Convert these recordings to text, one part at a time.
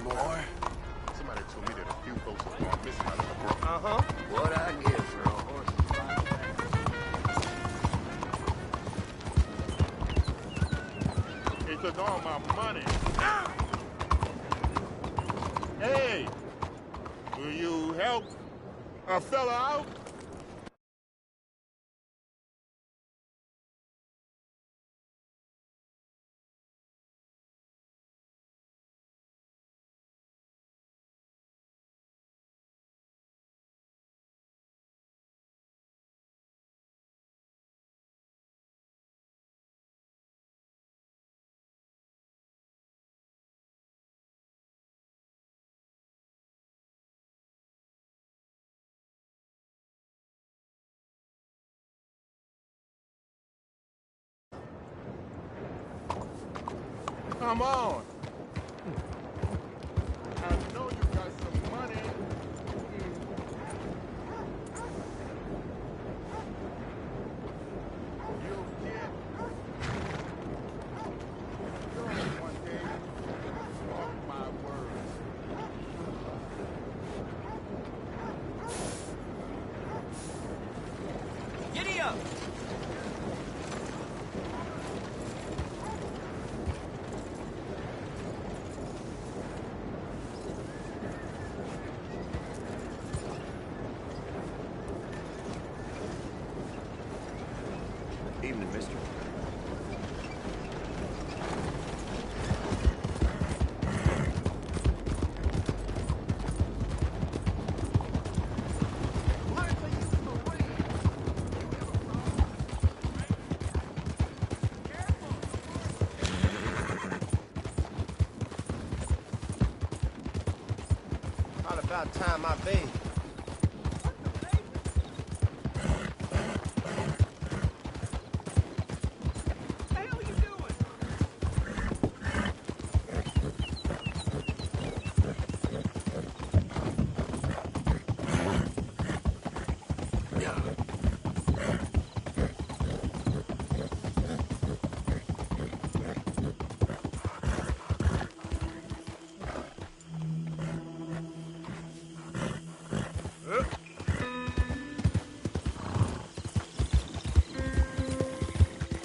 boy. Somebody told me that a few folks have gone missing out of the brook. Uh-huh. What I give for a horse is He took all my money. Hey! Will you help a fella out? Come on. I know you got some money. You'll get yours one day. Mark my words. Giddy up! Evening, mister. Not about time I bathed.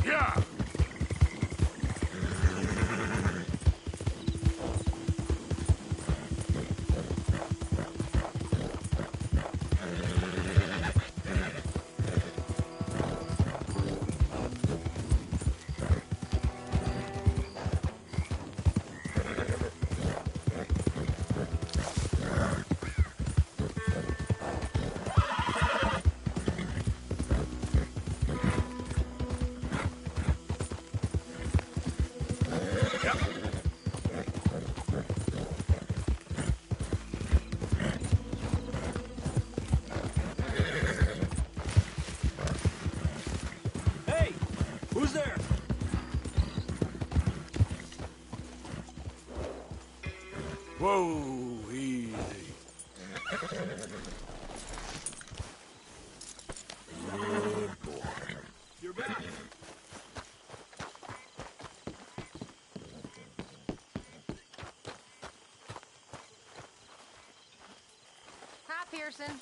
Yeah! Hey! Who's there? Whoa, easy. Good boy. You're back. Hi, Pearson.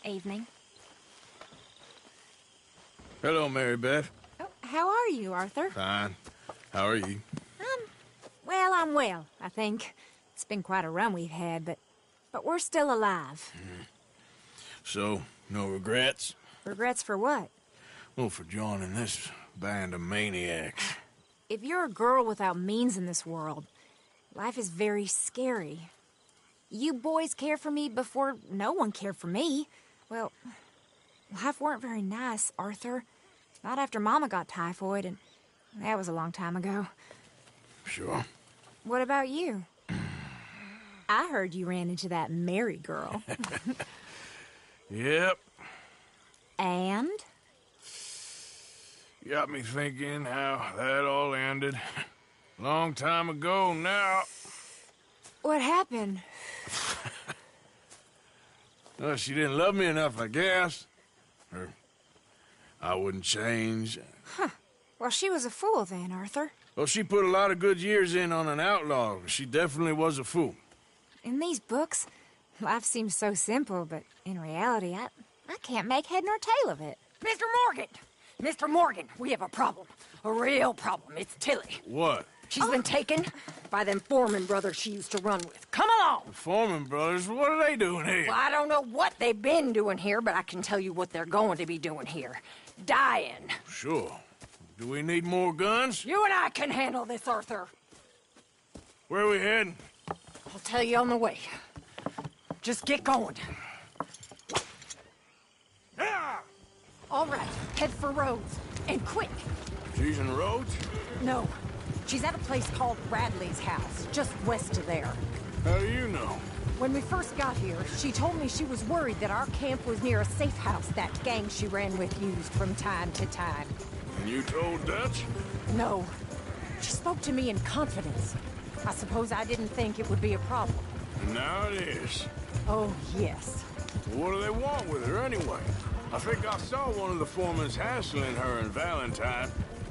Evening. Hello, Mary Beth. Oh, how are you, Arthur? Fine. How are you? Well, I'm well, I think. It's been quite a run we've had, but we're still alive. So, no regrets? Regrets for what? Well, for joining this band of maniacs. If you're a girl without means in this world, life is very scary. You boys cared for me before no one cared for me. Well, life weren't very nice, Arthur. Not after Mama got typhoid, and that was a long time ago. Sure. What about you? I heard you ran into that Mary girl. Yep. And? Got me thinking how that all ended. Long time ago now. What happened? Well, she didn't love me enough, I guess. Or I wouldn't change. Huh. Well, she was a fool then, Arthur. Well, she put a lot of good years in on an outlaw. She definitely was a fool. In these books, life seems so simple, but in reality, I can't make head nor tail of it. Mr. Morgan! Mr. Morgan, we have a problem. A real problem. It's Tilly. What? She's been taken by them Foreman brothers she used to run with. Come along! The Foreman brothers? What are they doing here? Well, I don't know what they've been doing here, but I can tell you what they're going to be doing here. Dying. Sure. Do we need more guns? You and I can handle this, Arthur. Where are we heading? I'll tell you on the way. Just get going. All right, head for Rhodes. And quick. She's in Rhodes? No, she's at a place called Radley's house, just west of there. How do you know? When we first got here, she told me she was worried that our camp was near a safe house that gang she ran with used from time to time. And you told Dutch? No. She spoke to me in confidence. I suppose I didn't think it would be a problem. And now it is. Oh, yes. What do they want with her anyway? I think I saw one of the foremans hassling her and Valentine.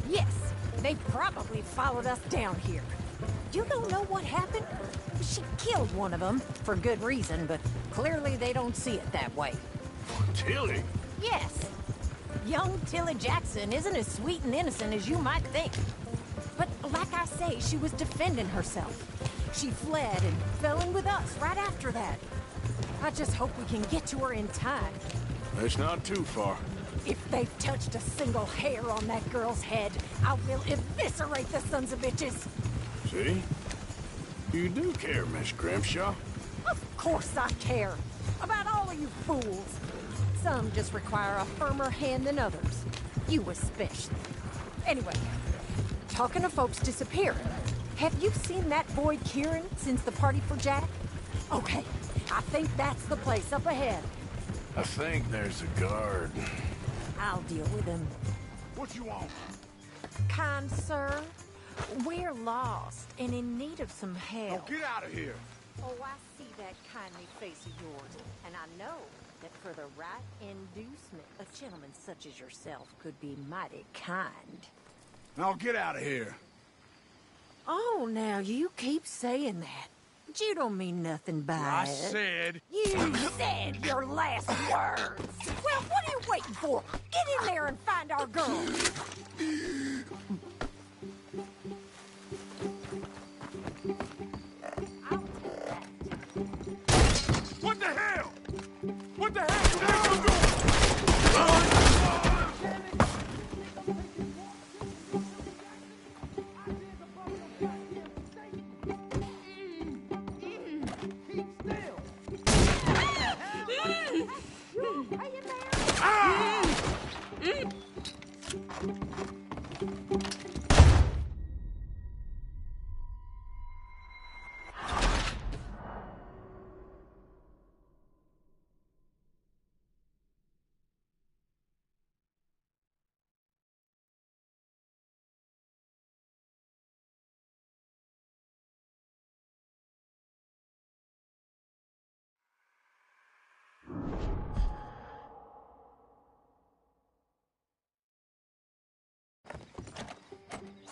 Yes, they probably followed us down here. You don't know what happened? She killed one of them, for good reason, but clearly they don't see it that way. Tilly? Yes. Young Tilly Jackson isn't as sweet and innocent as you might think. But like I say, she was defending herself. She fled and fell in with us right after that. I just hope we can get to her in time. It's not too far. If they've touched a single hair on that girl's head, I will eviscerate the sons of bitches. See? You do care, Miss Grimshaw. Of course I care. About all of you fools. Some just require a firmer hand than others. You especially. Anyway, talking of folks disappearing, have you seen that boy Kieran since the party for Jack? Okay, I think that's the place up ahead. I think there's a guard. I'll deal with him. What you want? Kind sir, we're lost and in need of some help. Oh, get out of here. Oh, I see that kindly face of yours, and I know that for the right inducement, a gentleman such as yourself could be mighty kind. Now get out of here. Oh, now you keep saying that. But you don't mean nothing by I it. said... You said your last words. Well, what are you waiting for? Get in there and find our girl. What the hell? What the hell you think you're doing?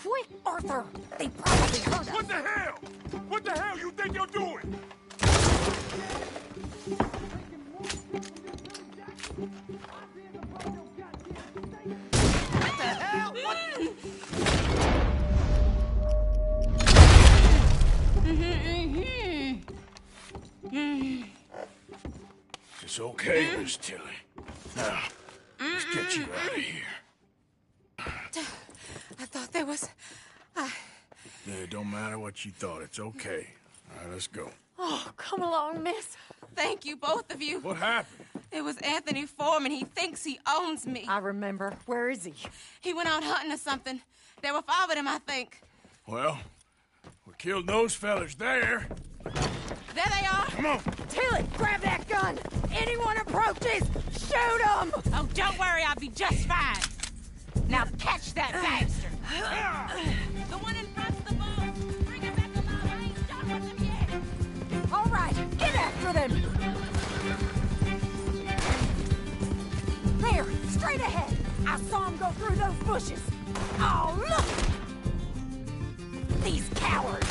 Quick, Arthur! They probably heard us. What the hell? What the hell you think you're doing? What the hell? What? It's okay, Miss Tilly. Now, let's get you out of here. I thought there was... Yeah, it don't matter what you thought. It's okay. All right, let's go. Oh, come along, miss. Thank you, both of you. What happened? It was Anthony Foreman. He thinks he owns me. I remember. Where is he? He went out hunting or something. There were 5 of them, I think. Well, we killed those fellas there. There they are. Come on. Tilly, grab that gun! Anyone approaches, shoot them! Oh, don't worry. I'll be just fine. Now catch that bastard. The one in front's the boss. Bring him back alive. I ain't done with him yet. All right, get after them! I saw him go through those bushes. Oh, look! These cowards!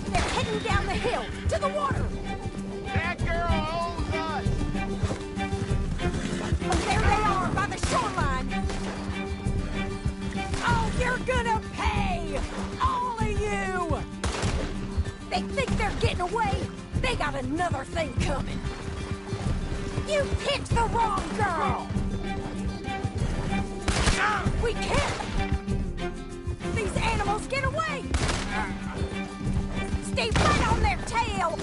They're heading down the hill, to the water! That girl owes us! Oh, there they are, by the shoreline! Oh, you're gonna pay! All of you! They think they're getting away? They got another thing coming! You picked the wrong girl! We can't! These animals get away! Stay right on their tail!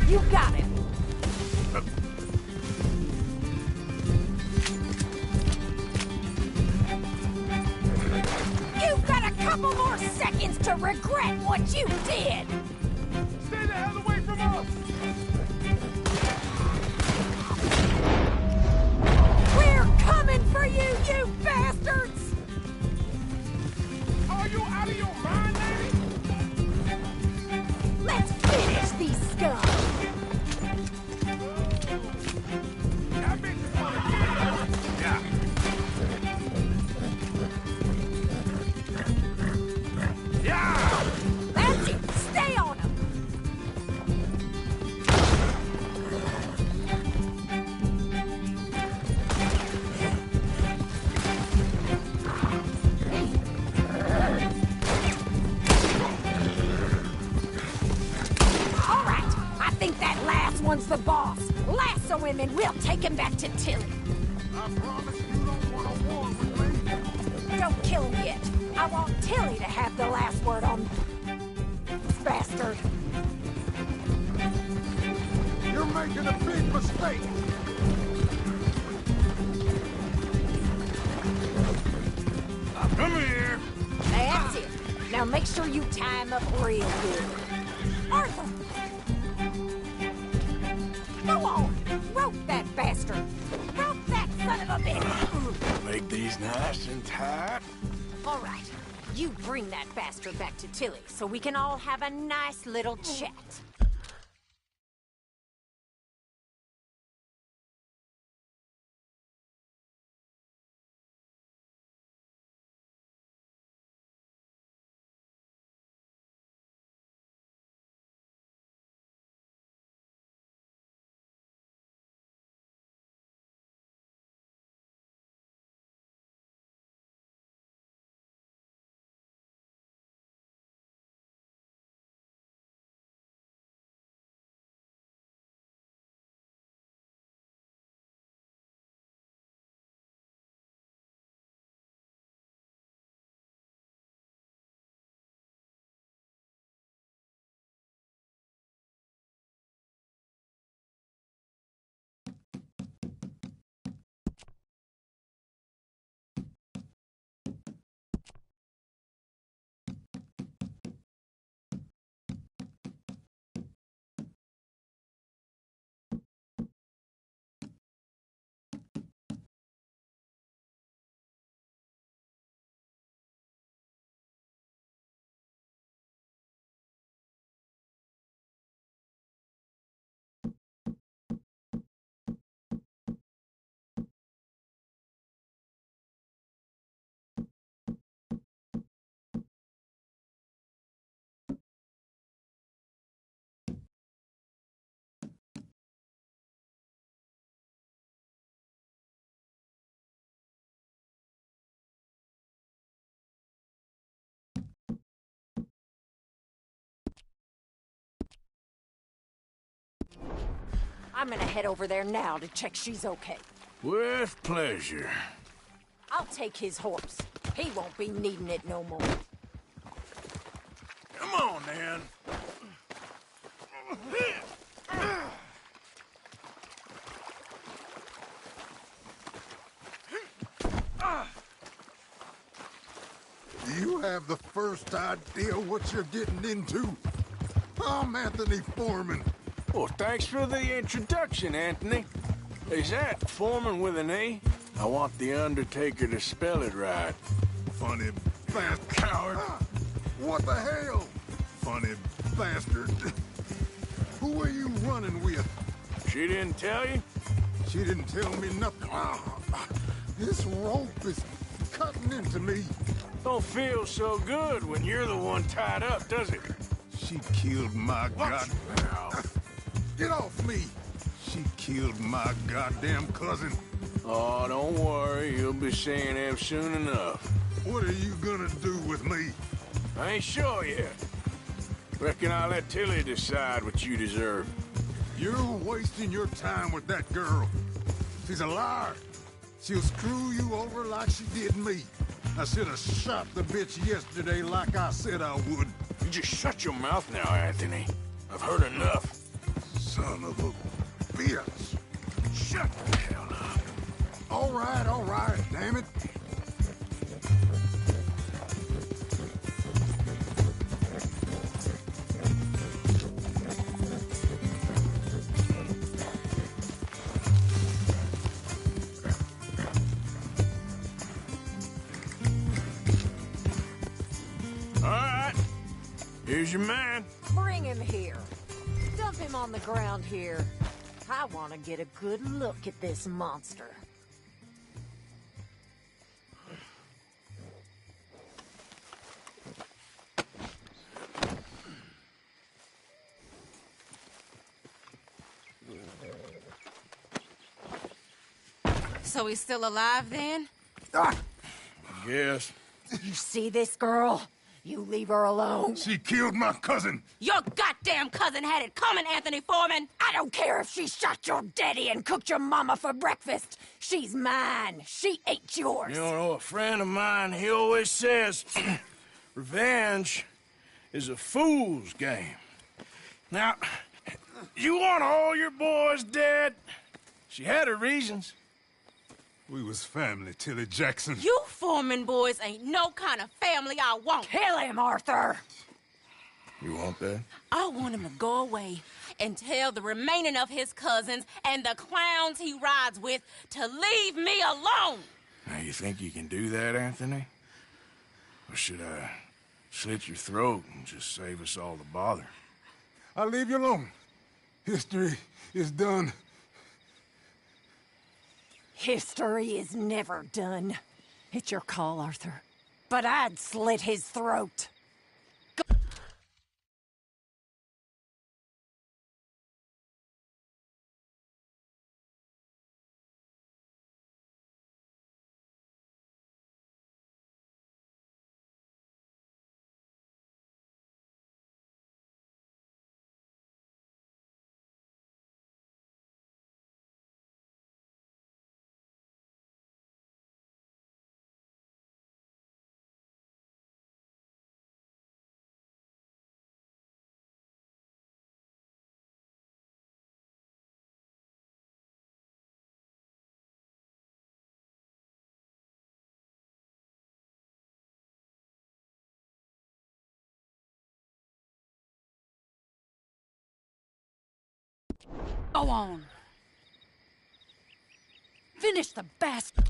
You got it! You've got a couple more seconds to regret what you did! Stay the hell away from us! We're coming for you, you bastards! Are you out of your mind, lady? Let's finish these scum! That bitch is gonna get us. Yeah. Yeah! That's it! Stay on them! All right, I think that last one's the boss. Lasso him and we'll take him back to Tilly. I promise you don't want a war with me. Don't kill him yet. I want Tilly to have the last word on this bastard. You're making a big mistake. Come here. That's it. Now make sure you tie him up real good. Arthur! Go on! Rope that bastard! Rope that son of a bitch! Make these nice and tight. All right, you bring that bastard back to Tilly so we can all have a nice little chat. I'm gonna head over there now to check she's okay. With pleasure. I'll take his horse. He won't be needing it no more. Come on, then. Do you have the first idea what you're getting into? I'm Anthony Foreman. Well, thanks for the introduction, Anthony. Is that Foreman with an E? I want the Undertaker to spell it right. Funny bastard. Coward. What the hell? Funny bastard. Who are you running with? She didn't tell you? She didn't tell me nothing. This rope is cutting into me. Don't feel so good when you're the one tied up, does it? She killed my Watch god... now. Get off me! She killed my goddamn cousin. Oh, don't worry. You'll be seeing him soon enough. What are you gonna do with me? I ain't sure yet. Reckon I'll let Tilly decide what you deserve. You're wasting your time with that girl. She's a liar. She'll screw you over like she did me. I should have shot the bitch yesterday like I said I would. You just shut your mouth now, Anthony. I've heard enough. Son of a bitch. Shut the hell up. All right, damn it. All right. Here's your man. Bring him here. Dump him on the ground here. I want to get a good look at this monster. So he's still alive then? Yes. You see this girl? You leave her alone. She killed my cousin. Your goddamn cousin had it coming, Anthony Foreman! I don't care if she shot your daddy and cooked your mama for breakfast. She's mine. She ain't yours. You know, a friend of mine, he always says, revenge is a fool's game. Now, you want all your boys dead? She had her reasons. We was family, Tilly Jackson. You Foreman boys ain't no kind of family I want. Kill him, Arthur. You want that? I want him to go away and tell the remaining of his cousins and the clowns he rides with to leave me alone. Now, you think you can do that, Anthony? Or should I slit your throat and just save us all the bother? I'll leave you alone. History is done. History is never done. It's your call, Arthur. But I'd slit his throat. Go on. Finish the bastard.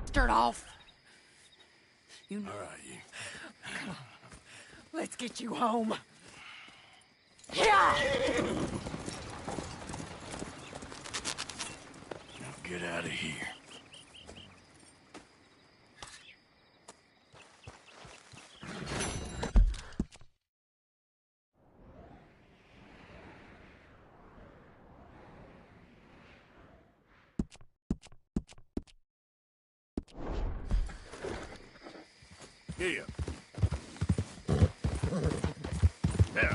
Start off. You know. All right, you. Let's get you home. Yeah! Now get out of here. Here. Yeah.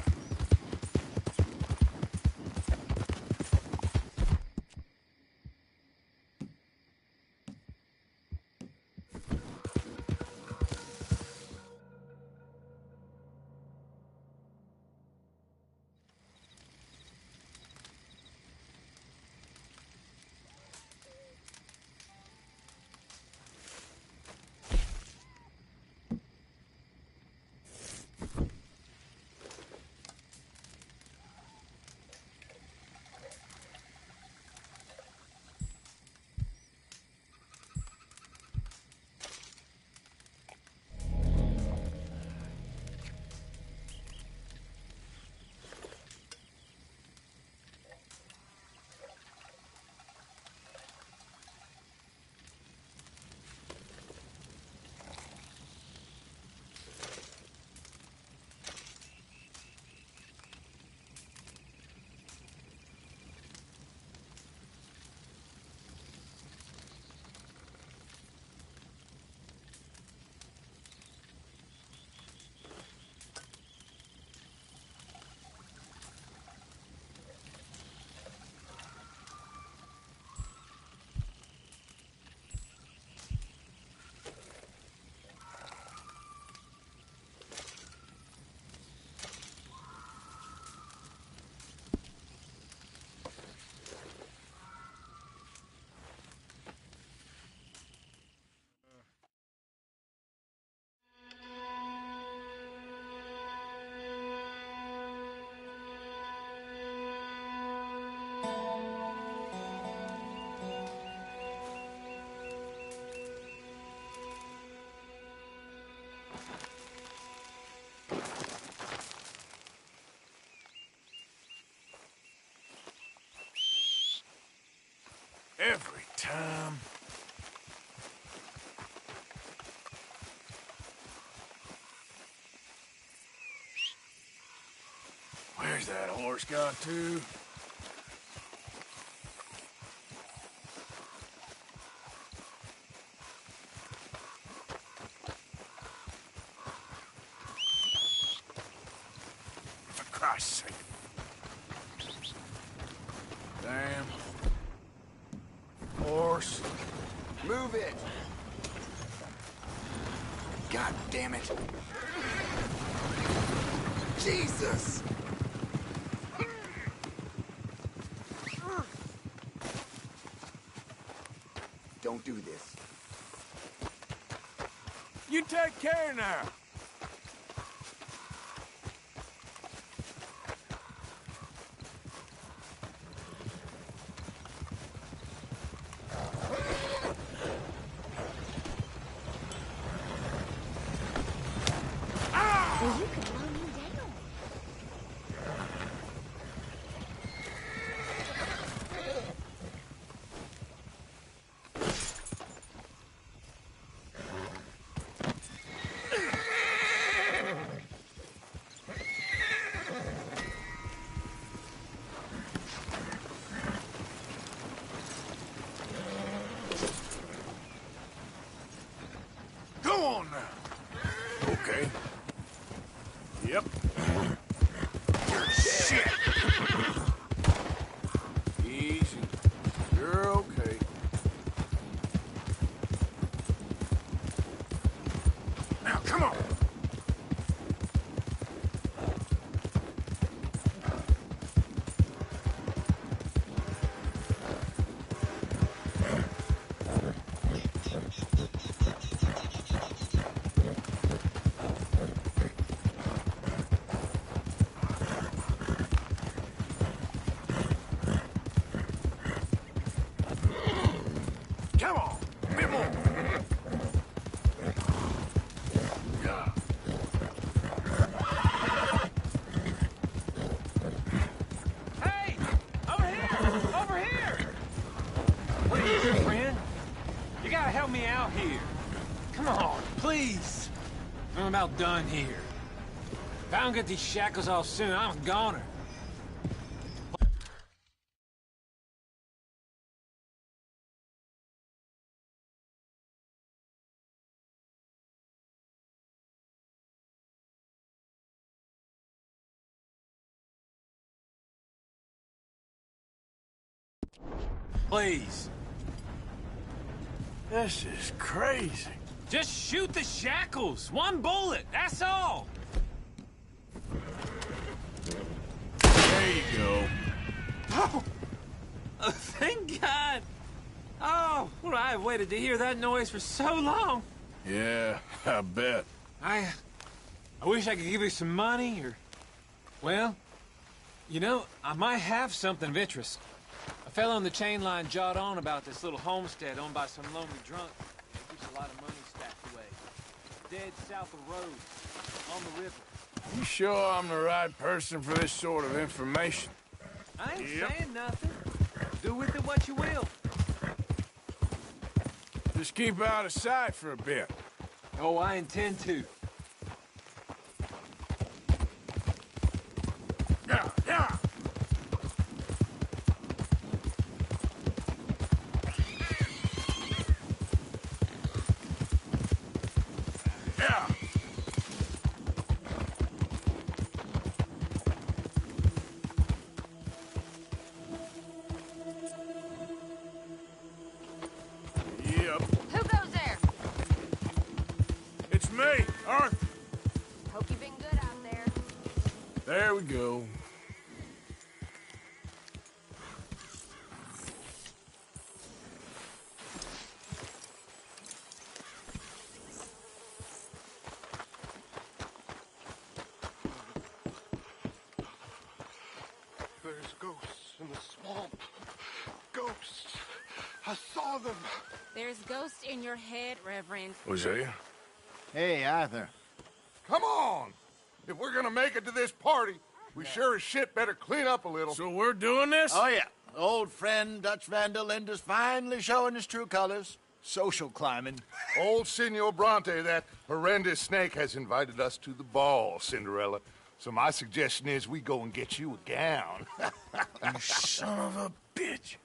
Every time. Where's that horse got to? For Christ's sake. Damn. Horse. Move it! God damn it. Jesus! Don't do this. You take care now. Well, you could blow me down. Go on now. Okay. Yep. Shit. Easy. You're okay. Now, come on. Come on. A bit more. Yeah. Hey! Over here! Over here! What are you, friend? You gotta help me out here. Come on, please. I'm about done here. If I don't get these shackles off soon, I'm a goner. Please. This is crazy. Just shoot the shackles. One bullet, that's all. There you go. Oh, thank God. Oh, well, I've waited to hear that noise for so long. Yeah, I bet. I wish I could give you some money, or... Well, you know, I might have something of interest. A fellow on the chain line jawed on about this little homestead owned by some lonely drunk. There's a lot of money stacked away. Dead south of the road, on the river. You sure I'm the right person for this sort of information? I ain't saying nothing. Do with it what you will. Just keep out of sight for a bit. Oh, I intend to. Yeah, yeah. Yeah. Yep. Who goes there? It's me, Arthur. Hope you've been good out there. There we go. There's ghosts in the swamp. Ghosts. I saw them. There's ghosts in your head, Reverend. Was that you? Hey, Arthur. Come on. If we're gonna make it to this party, we sure as shit better clean up a little. So we're doing this? Oh, yeah. Old friend Dutch Van der Linde's finally showing his true colors. Social climbing. Old Senor Bronte, that horrendous snake, has invited us to the ball, Cinderella. So my suggestion is we go and get you a gown. You son of a bitch.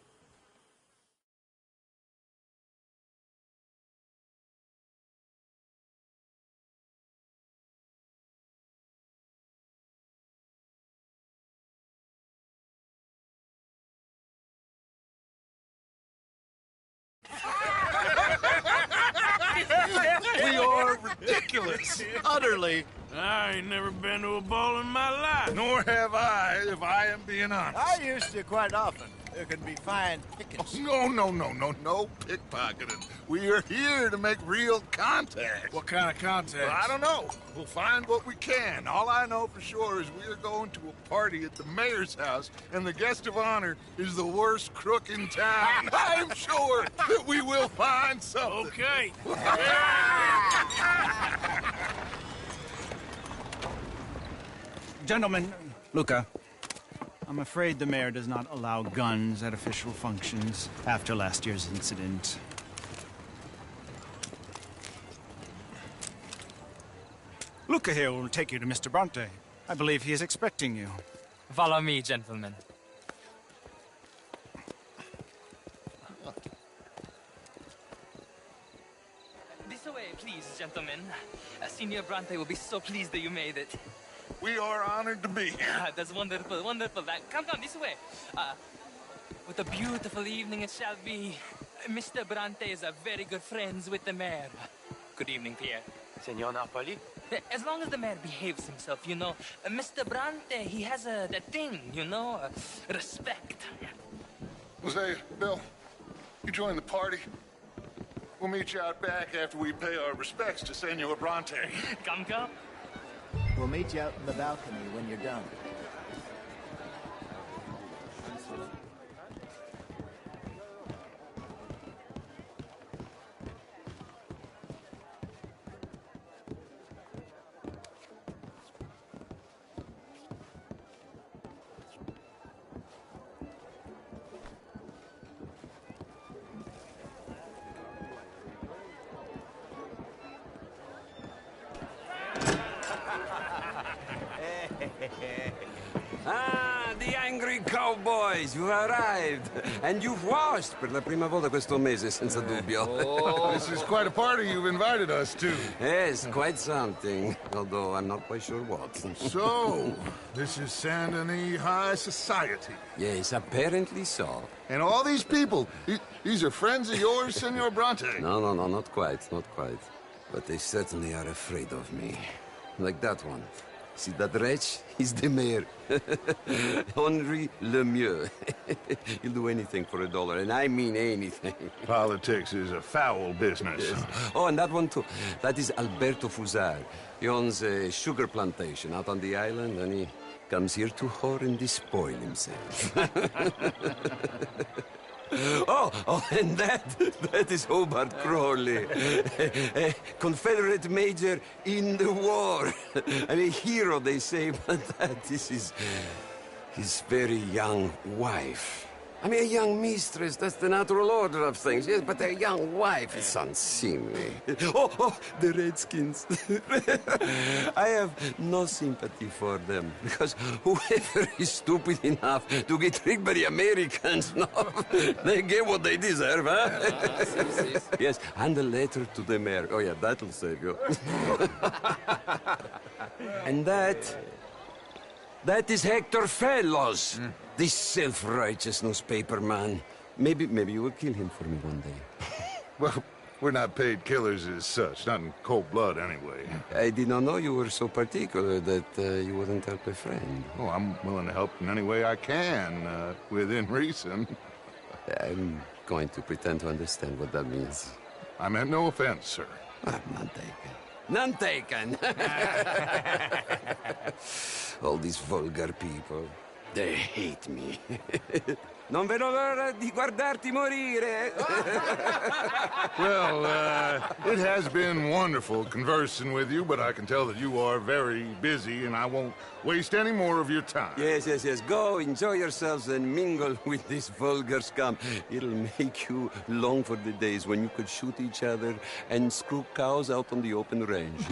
We are ridiculous. Utterly. I ain't never been to a ball in my life. Nor have I, if I am being honest. I used to quite often. There can be fine pickings. No pickpocketing. We are here to make real contact. What kind of contact? Well, I don't know. We'll find what we can. All I know for sure is we are going to a party at the mayor's house, and the guest of honor is the worst crook in town. I'm sure that we will find something. Okay. Gentlemen, Luca, I'm afraid the mayor does not allow guns at official functions after last year's incident. Luca here will take you to Mr. Bronte. I believe he is expecting you. Follow me, gentlemen. This way, please, gentlemen. Senior Bronte will be so pleased that you made it. We are honored to be here. That's wonderful, wonderful. Come this way. What a beautiful evening it shall be. Mr. Bronte is a very good friends with the mayor. Good evening, Pierre. Senor Napoli? As long as the mayor behaves himself, you know. Mr. Bronte, he has that thing, you know, respect. Jose, Bill, you join the party. We'll meet you out back after we pay our respects to Senor Bronte. Come. We'll meet you out in the balcony when you're done. cowboys, you've arrived. And you've washed per la prima volta questo mese, senza dubbio. Oh, this is quite a party you've invited us to. Yes, quite something. Although I'm not quite sure what. So, this is Saint Denis High Society. Yes, apparently so. And all these people, these are friends of yours, Senor Bronte? No, not quite, not quite. But they certainly are afraid of me. Like that one. See that wretch? He's the mayor. Henri Lemieux. He'll do anything for $1, and I mean anything. Politics is a foul business. Yes. Oh, and that one too. That is Alberto Fusar. He owns a sugar plantation out on the island, and he comes here to whore and despoil himself. Oh, and that is Hobart Crawley, a Confederate major in the war. I mean, hero, they say, but that is his very young wife. I mean, a young mistress, that's the natural order of things, yes, but a young wife is unseemly. Oh, the Redskins. I have no sympathy for them, because whoever is stupid enough to get tricked by the Americans, no, they get what they deserve, huh? Yes, and a letter to the mayor. Oh, yeah, that'll save you. And that is Hector Fellows. This self-righteous newspaper man. Maybe you will kill him for me one day. Well, we're not paid killers as such, not in cold blood anyway. I did not know you were so particular that you wouldn't help a friend. Oh, I'm willing to help in any way I can, within reason. I'm going to pretend to understand what that means. I meant no offense, sir. None taken. None taken! All these vulgar people. They hate me. Non vedo l'ora di guardarti morire. Well, it has been wonderful conversing with you, but I can tell that you are very busy, and I won't waste any more of your time. Yes. Go, enjoy yourselves, and mingle with this vulgar scum. It'll make you long for the days when you could shoot each other and screw cows out on the open range.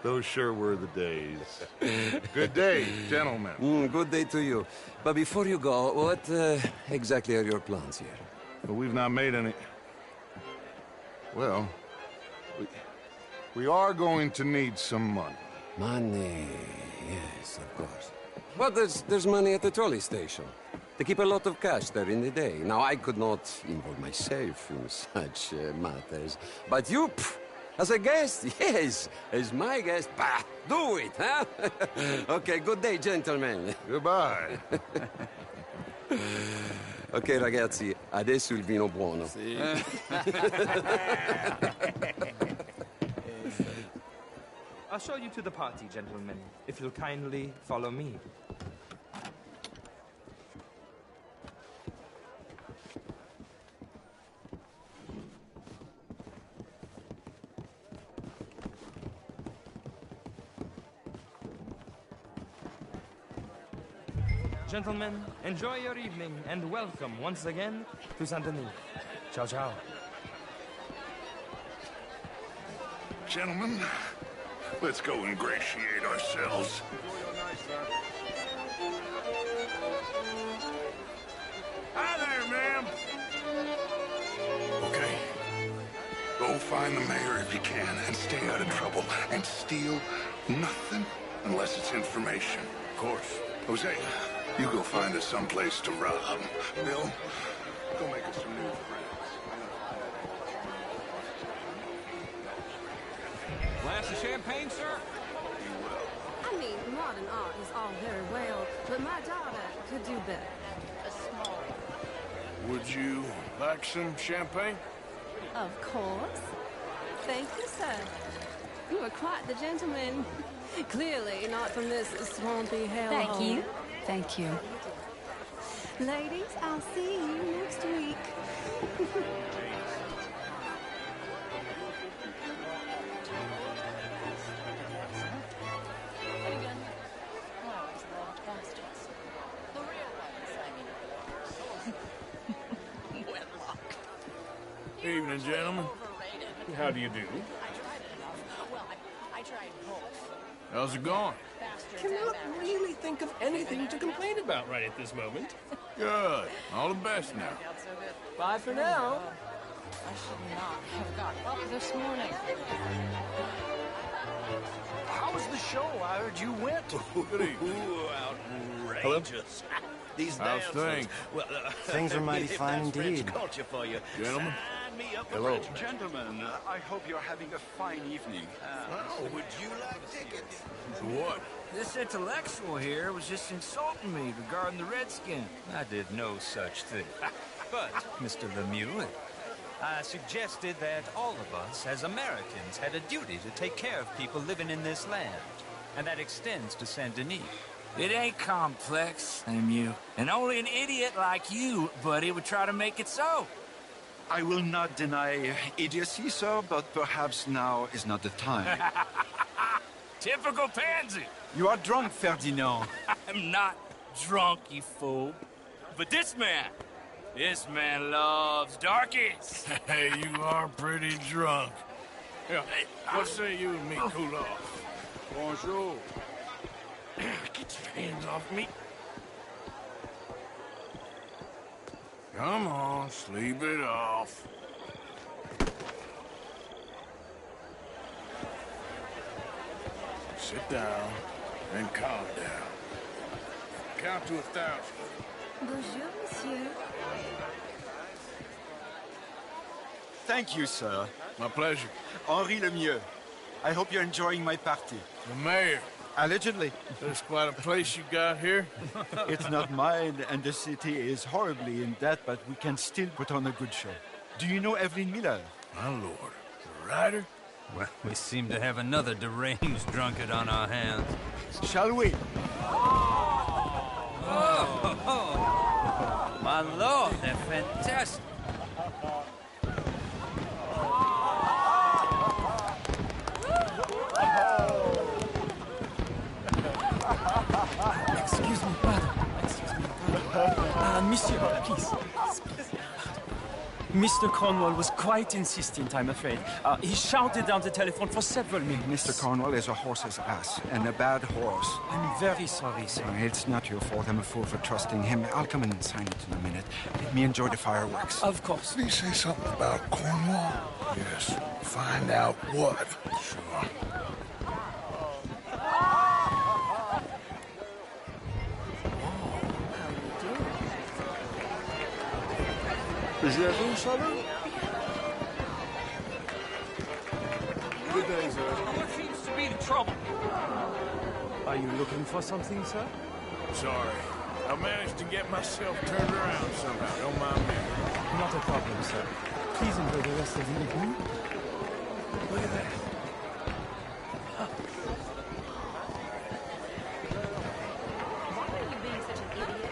Those sure were the days. Good day, gentlemen. Good day to you. But before you go, what exactly are your plans here? Well, we've not made any... Well, we are going to need some money. Money, yes, of course. But there's money at the trolley station. They keep a lot of cash there in the day. Now, I could not involve myself in such matters. But you... As a guest? Yes. As my guest? Bah, do it, huh? Okay, good day, gentlemen. Goodbye. Ok, ragazzi, adesso il vino buono. Sì. I'll show you to the party, gentlemen, if you'll kindly follow me. Gentlemen, enjoy your evening and welcome once again to Saint Denis. Ciao, ciao. Gentlemen, let's go ingratiate ourselves. Hi there, ma'am. Okay. Go find the mayor if you can and stay out of trouble. And steal nothing unless it's information. Of course. Jose, you go find us someplace to rob. Bill, go make us some new friends. Glass of champagne, sir? I mean, modern art is all very well, but my daughter could do better. A small one. Would you like some champagne? Of course. Thank you, sir. You are quite the gentleman. Clearly not from this swampy hellhole. Thank you. Thank you. Ladies, I'll see you next week. Evening, gentlemen. How do you do? Well, I tried both. How's it going? Fast cannot really think of anything to complain about right at this moment. Good. All the best now. Bye for now. I should not have got up this morning. How was the show? I heard you went. Good evening. Outrageous. These How's dances. things? Well, Things are mighty if fine that's French indeed. culture for you. Gentlemen. Sign me up for Hello. French. Gentlemen, I hope you're having a fine evening. Oh, would you like tickets? For what? This intellectual here was just insulting me regarding the Redskin. I did no such thing. But, Mr. Lemieux, I suggested that all of us, as Americans, had a duty to take care of people living in this land. And that extends to Saint Denis. It ain't complex, Lemieux. And only an idiot like you, buddy, would try to make it so. I will not deny idiocy, sir, but perhaps now is not the time. Typical pansy. You are drunk, Ferdinand. I'm not drunk, you fool. But this man loves darkies. Hey, you are pretty drunk. Yeah, what say you and me cool off? Bonjour. Get your hands off me. Come on, sleep it off. Sit down and calm down. Count to 1,000. Bonjour, monsieur. Thank you, sir. My pleasure. Henri Lemieux. I hope you're enjoying my party. The mayor. Allegedly. There's quite a place you got here. It's not mine, and the city is horribly in debt, but we can still put on a good show. Do you know Evelyn Miller? My lord. The writer? Well, we seem to have another deranged drunkard on our hands. Shall we? Oh, my lord, they're fantastic. Excuse me, brother. Monsieur, please. Mr. Cornwall was quite insistent, I'm afraid. He shouted down the telephone for several minutes. Mr. Cornwall is a horse's ass, and a bad horse. I'm very sorry, sir. It's not your fault. I'm a fool for trusting him. I'll come in and sign it in a minute. Let me enjoy the fireworks. Of course. Did he say something about Cornwall? Yes. Find out what. Sure. Is that you, Sully? Good day, sir. What seems to be the trouble? Are you looking for something, sir? Sorry. I managed to get myself turned around somehow. Don't mind me. Not a problem, sir. Please enjoy the rest of the evening. Look at that. Why are you being such an idiot?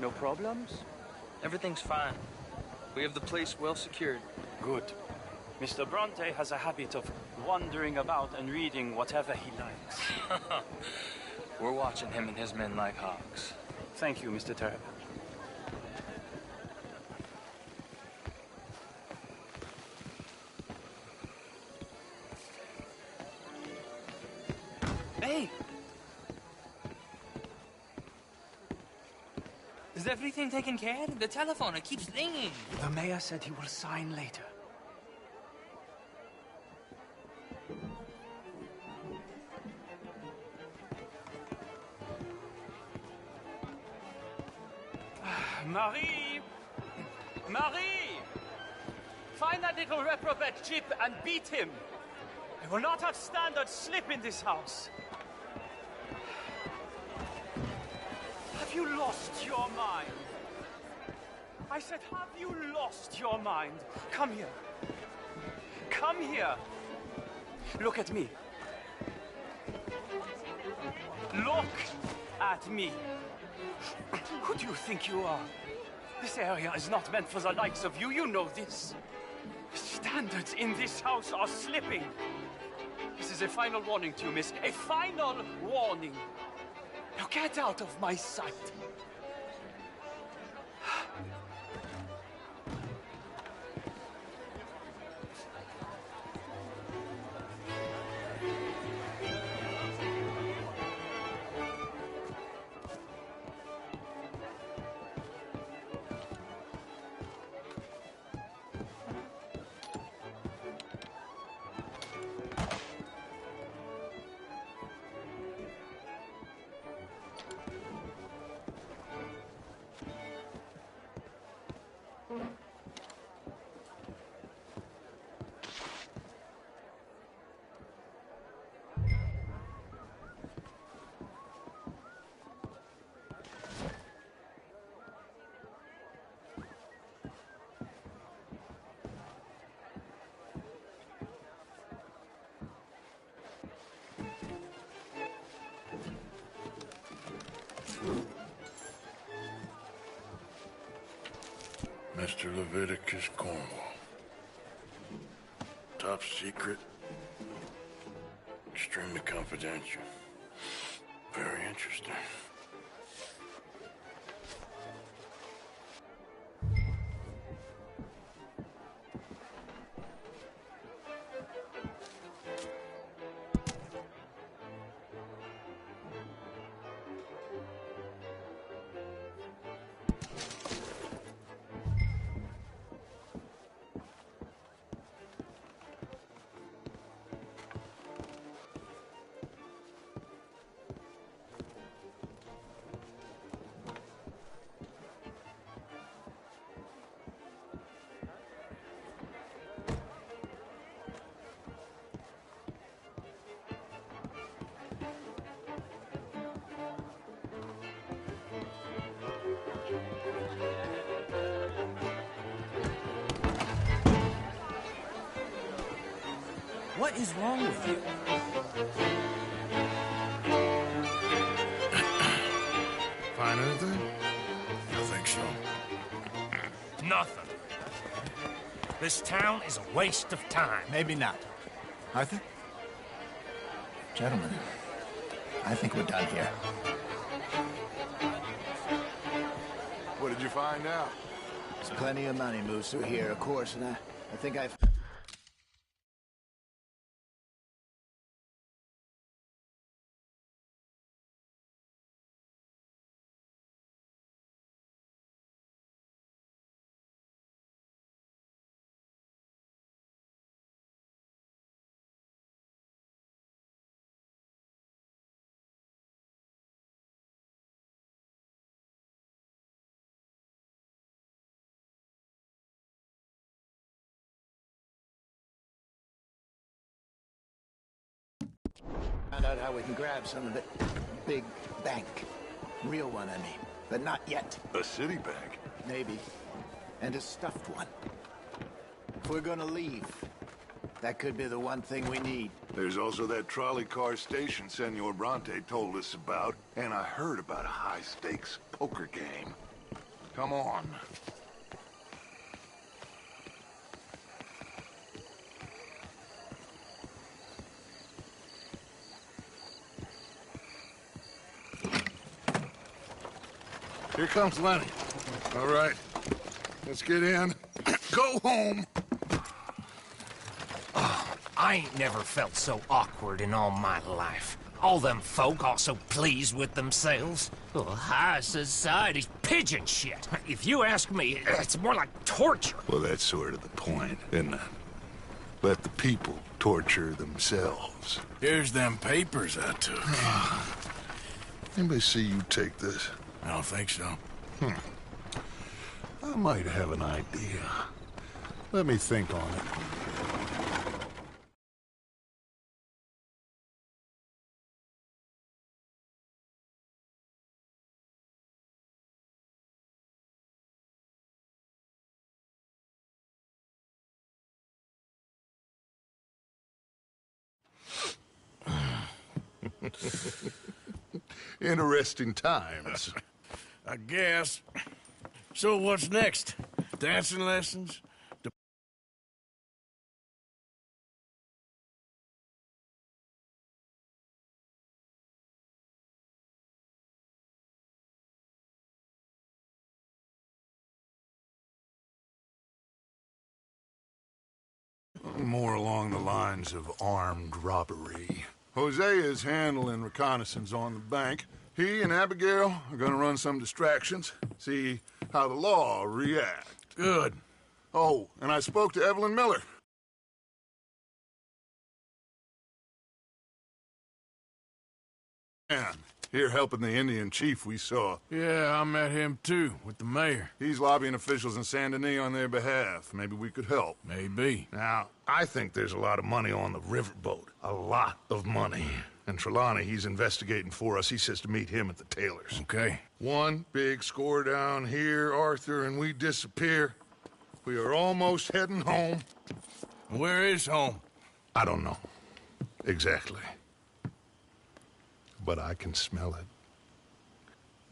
No problems? Everything's fine. We have the place well secured. Good. Mr. Bronte has a habit of wandering about and reading whatever he likes. We're watching him and his men like hawks. Thank you, Mr. Terrapin. Hey! Is everything taken care of? The telephone, it keeps ringing. The mayor said he will sign later. Marie! Marie! Find that little reprobate Chip and beat him. I will not have standard slip in this house. Have you lost your mind? I said, have you lost your mind? Come here. Come here. Look at me. Look at me. Who do you think you are? This area is not meant for the likes of you. You know this. The standards in this house are slipping. This is a final warning to you, miss. A final warning. Now get out of my sight. Mr. Leviticus Cornwall. Top secret. Extremely confidential. Very interesting. What is wrong with you? Find anything? I think so. Nothing. This town is a waste of time. Maybe not. Arthur? Gentlemen, I think we're done here. What did you find out? There's plenty of money moves through here, of course, and I think I've... Found out how we can grab some of it. Big bank. Real one, I mean. But not yet. A city bank? Maybe. And a stuffed one. If we're gonna leave, that could be the one thing we need. There's also that trolley car station Senor Bronte told us about, and I heard about a high-stakes poker game. Come on. Here comes Lenny. All right, let's get in. Go home. I ain't never felt so awkward in all my life. All them folk all so pleased with themselves. Oh, high society's pigeon shit. If you ask me, it's more like torture. Well, that's sort of the point, isn't it? Let the people torture themselves. Here's them papers I took. Anybody see you take this? I don't think so. I might have an idea. Let me think on it. Interesting times. I guess. So what's next? Dancing lessons? More along the lines of armed robbery. Hosea is handling reconnaissance on the bank. He and Abigail are gonna run some distractions, see how the law reacts. Good. Oh, and I spoke to Evelyn Miller. Man, here helping the Indian chief we saw. Yeah, I met him too, with the mayor. He's lobbying officials in Saint Denis on their behalf. Maybe we could help. Maybe. Now, I think there's a lot of money on the riverboat. A lot of money. And Trelawney, he's investigating for us. He says to meet him at the Taylor's. Okay. One big score down here, Arthur, and we disappear. We are almost heading home. Where is home? I don't know. Exactly. But I can smell it.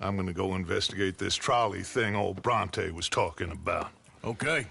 I'm gonna go investigate this trolley thing old Bronte was talking about. Okay.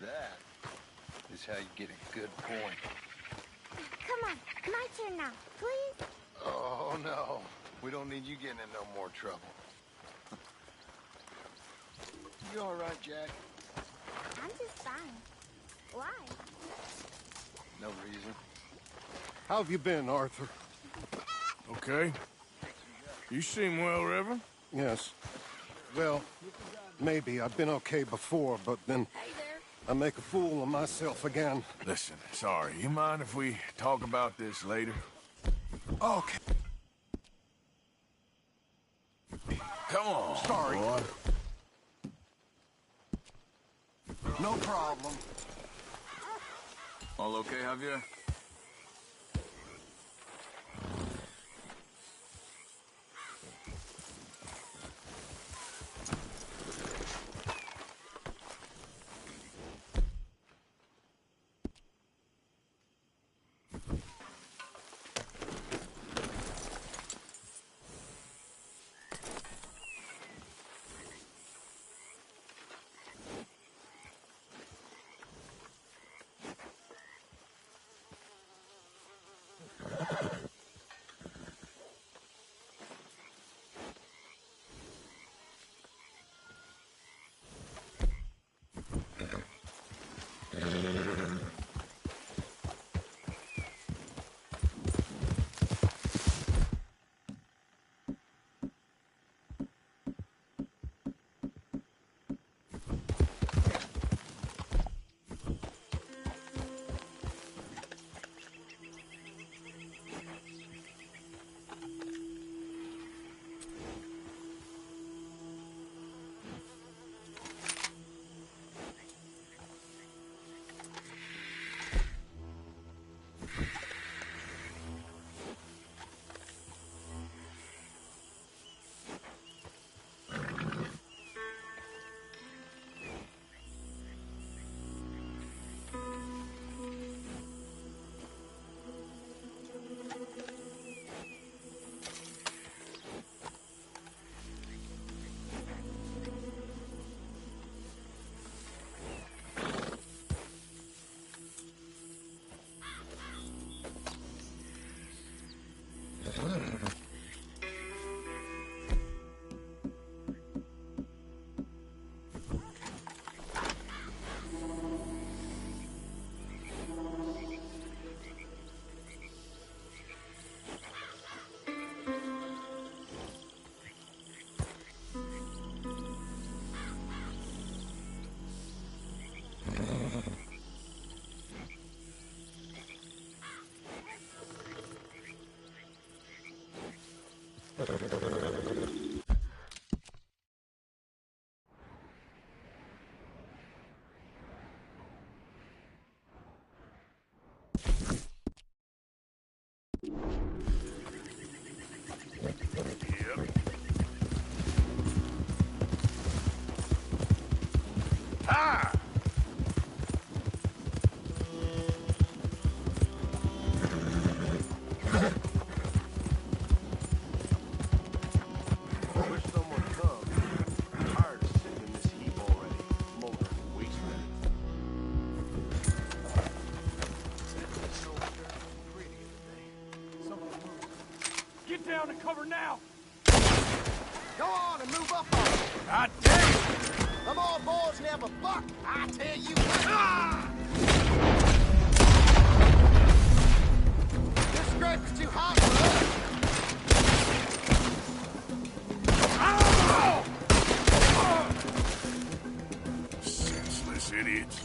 That is how you get a good point. Come on, my turn now, please. Oh, no. We don't need you getting in no more trouble. You all right, Jack? I'm just fine. Why? No reason. How have you been, Arthur? Okay. You seem well, Reverend. Yes. Well, maybe. I've been okay before, but then I make a fool of myself again. Listen, sorry. You mind if we talk about this later? Okay. Come on, Sorry. boy. No problem. All okay, Javier? Ah! Wish someone would come. I'm tired of sitting in this heap already. Moldering wasteland. Get down and cover now! Go on and move up on it. God damn! Them old boys never buck, I tell you. Ah! This scrape is too hot for us. Senseless idiots.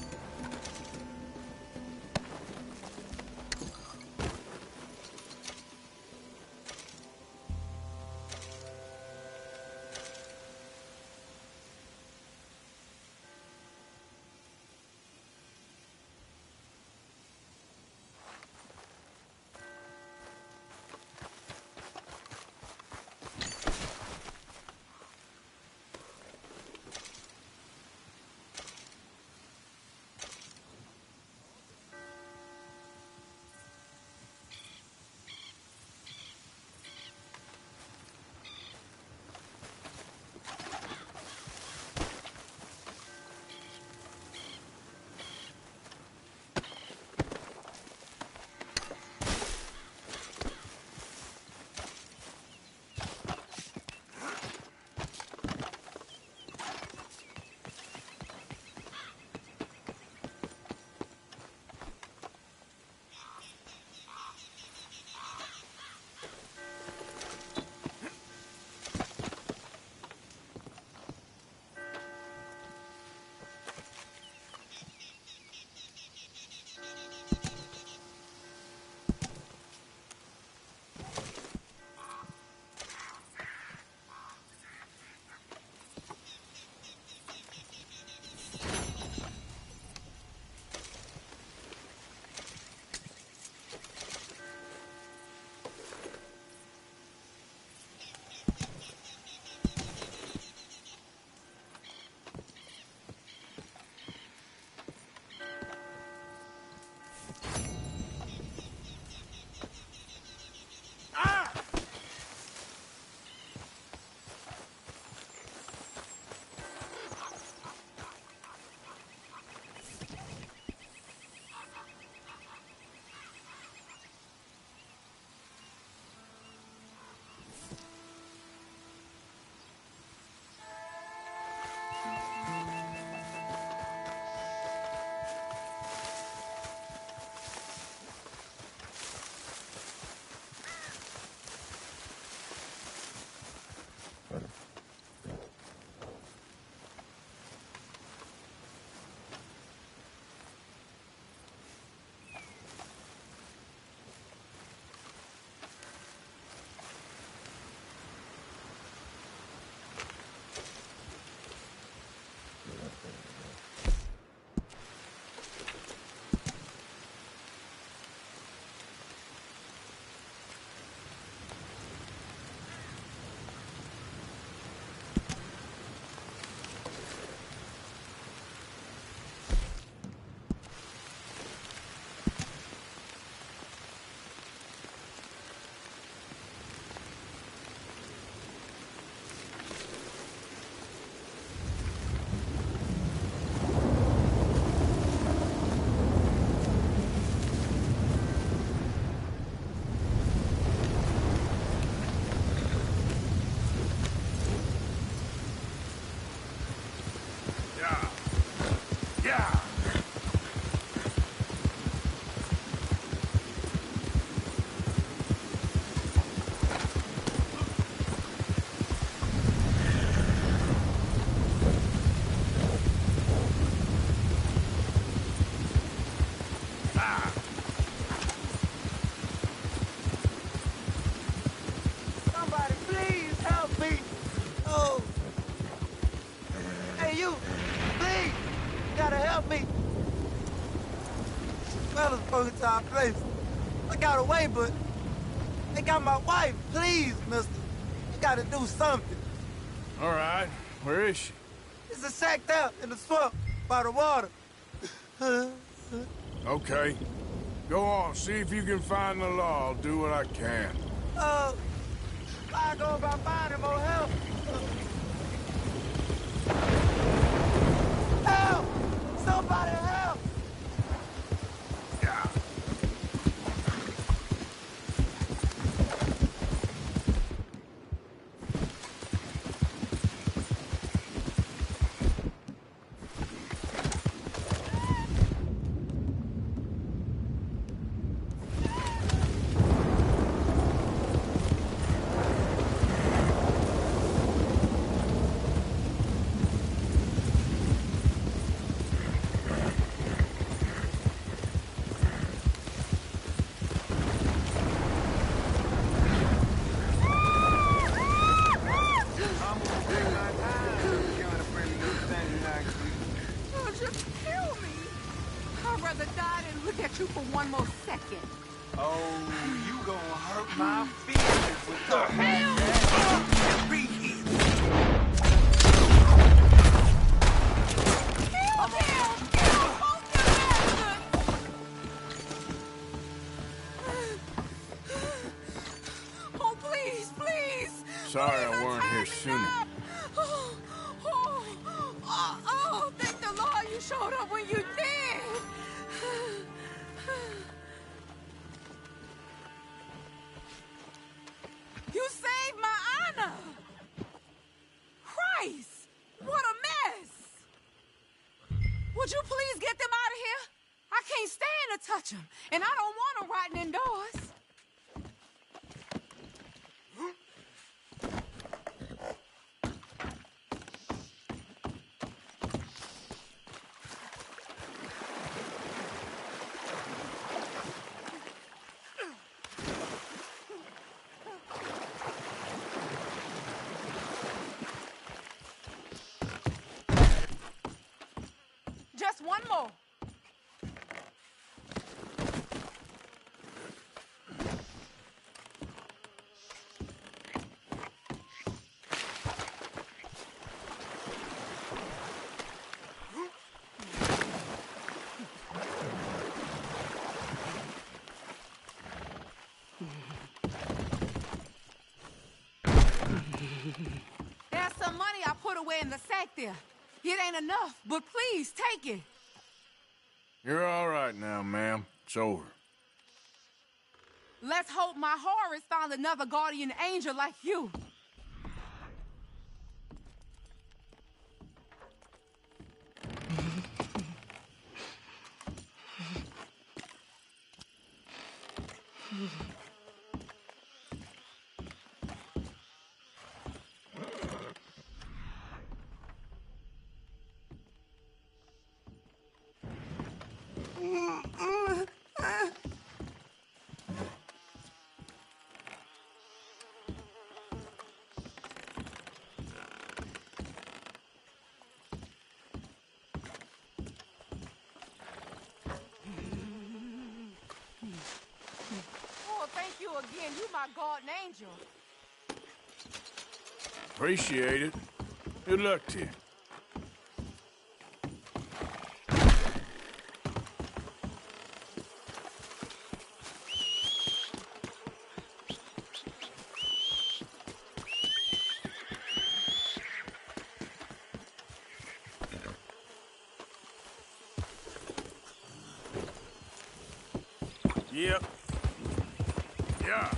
fellas broke into our place. I got away, but they got my wife. Please, mister. You gotta do something. All right. Where is she? It's a shacked out in the swamp by the water. Okay. Go on, see if you can find the law. I'll do what I can. I go about finding more help. Help! Somebody help! Yeah. One more second. Oh, you gonna hurt my feelings with talking like that. Be here. Oh, please, please. Sorry I weren't here sooner. Oh, thank the Lord you showed up when you did. You saved my honor! Christ! What a mess! Would you please get them out of here? I can't stand to touch them, and I don't want them rotting indoors. Just one more. There's some money I put away in the sack there. It ain't enough, but please take it. You're all right now, ma'am. It's over. Let's hope my Horace found another guardian angel like you. Oh, thank you again. You my guardian angel. Appreciate it. Good luck to you. Yep. Yeah.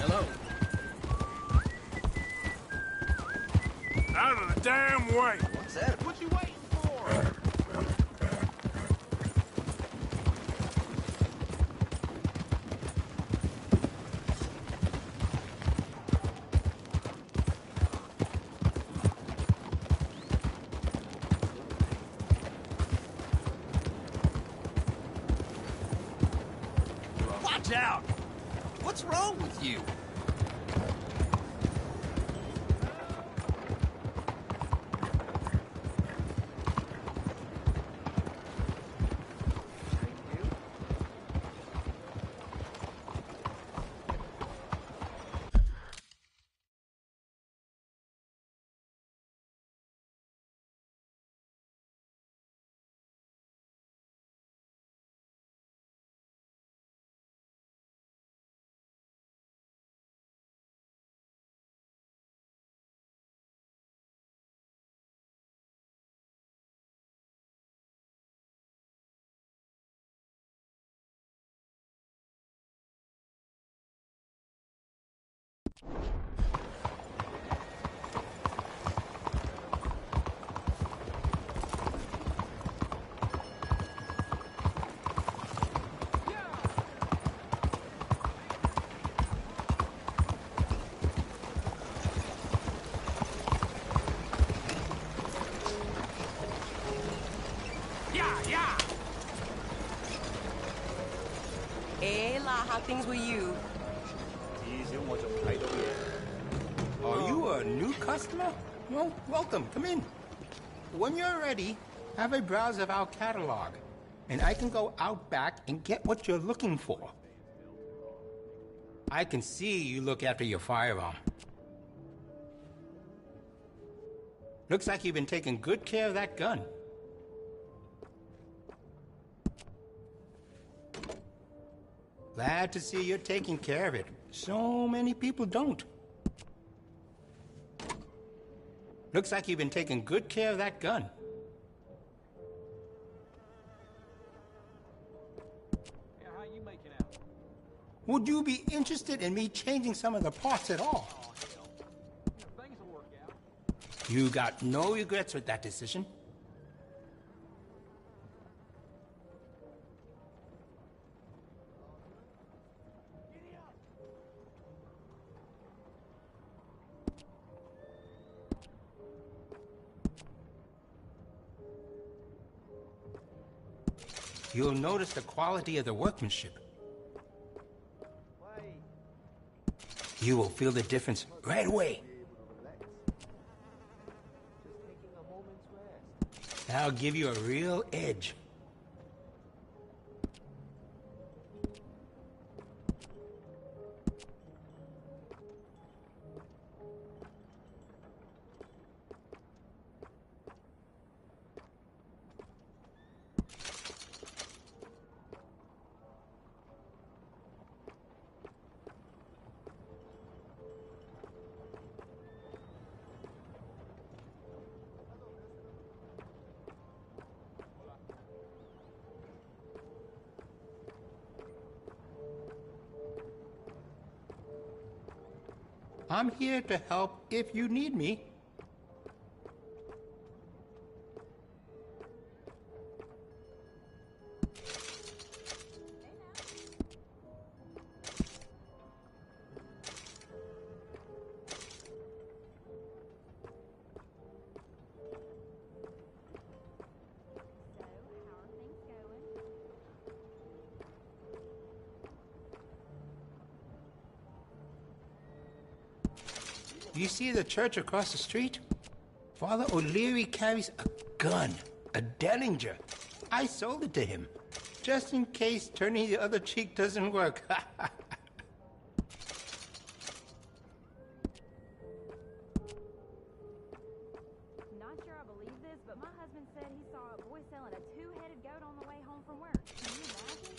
Hello. Out of the damn way! What's that? What you waiting for? Watch out! What's wrong with you? How things with you? Are you a new customer? Well, welcome. Come in. When you're ready, have a browse of our catalog, and I can go out back and get what you're looking for. I can see you look after your firearm. Looks like you've been taking good care of that gun. Glad to see you're taking care of it. So many people don't. Looks like you've been taking good care of that gun. Yeah, how you making out? Would you be interested in me changing some of the parts at all? Things will work out. You got no regrets with that decision? You'll notice the quality of the workmanship. You will feel the difference right away. That'll give you a real edge. I'm here to help if you need me. You see the church across the street? Father O'Leary carries a gun, a Derringer. I sold it to him, just in case turning the other cheek doesn't work. Not sure I believe this, but my husband said he saw a boy selling a two-headed goat on the way home from work. Can you imagine?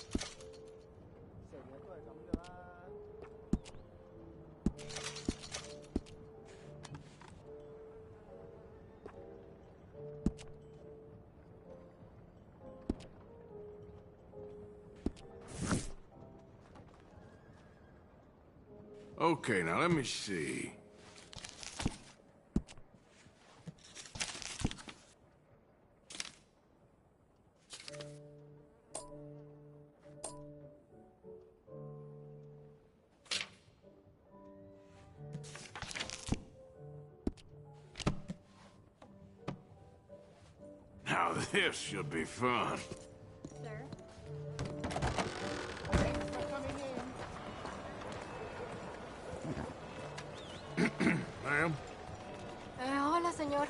Okay, now let me see. Now this should be fun. Sir? Ma'am? Hola, señor.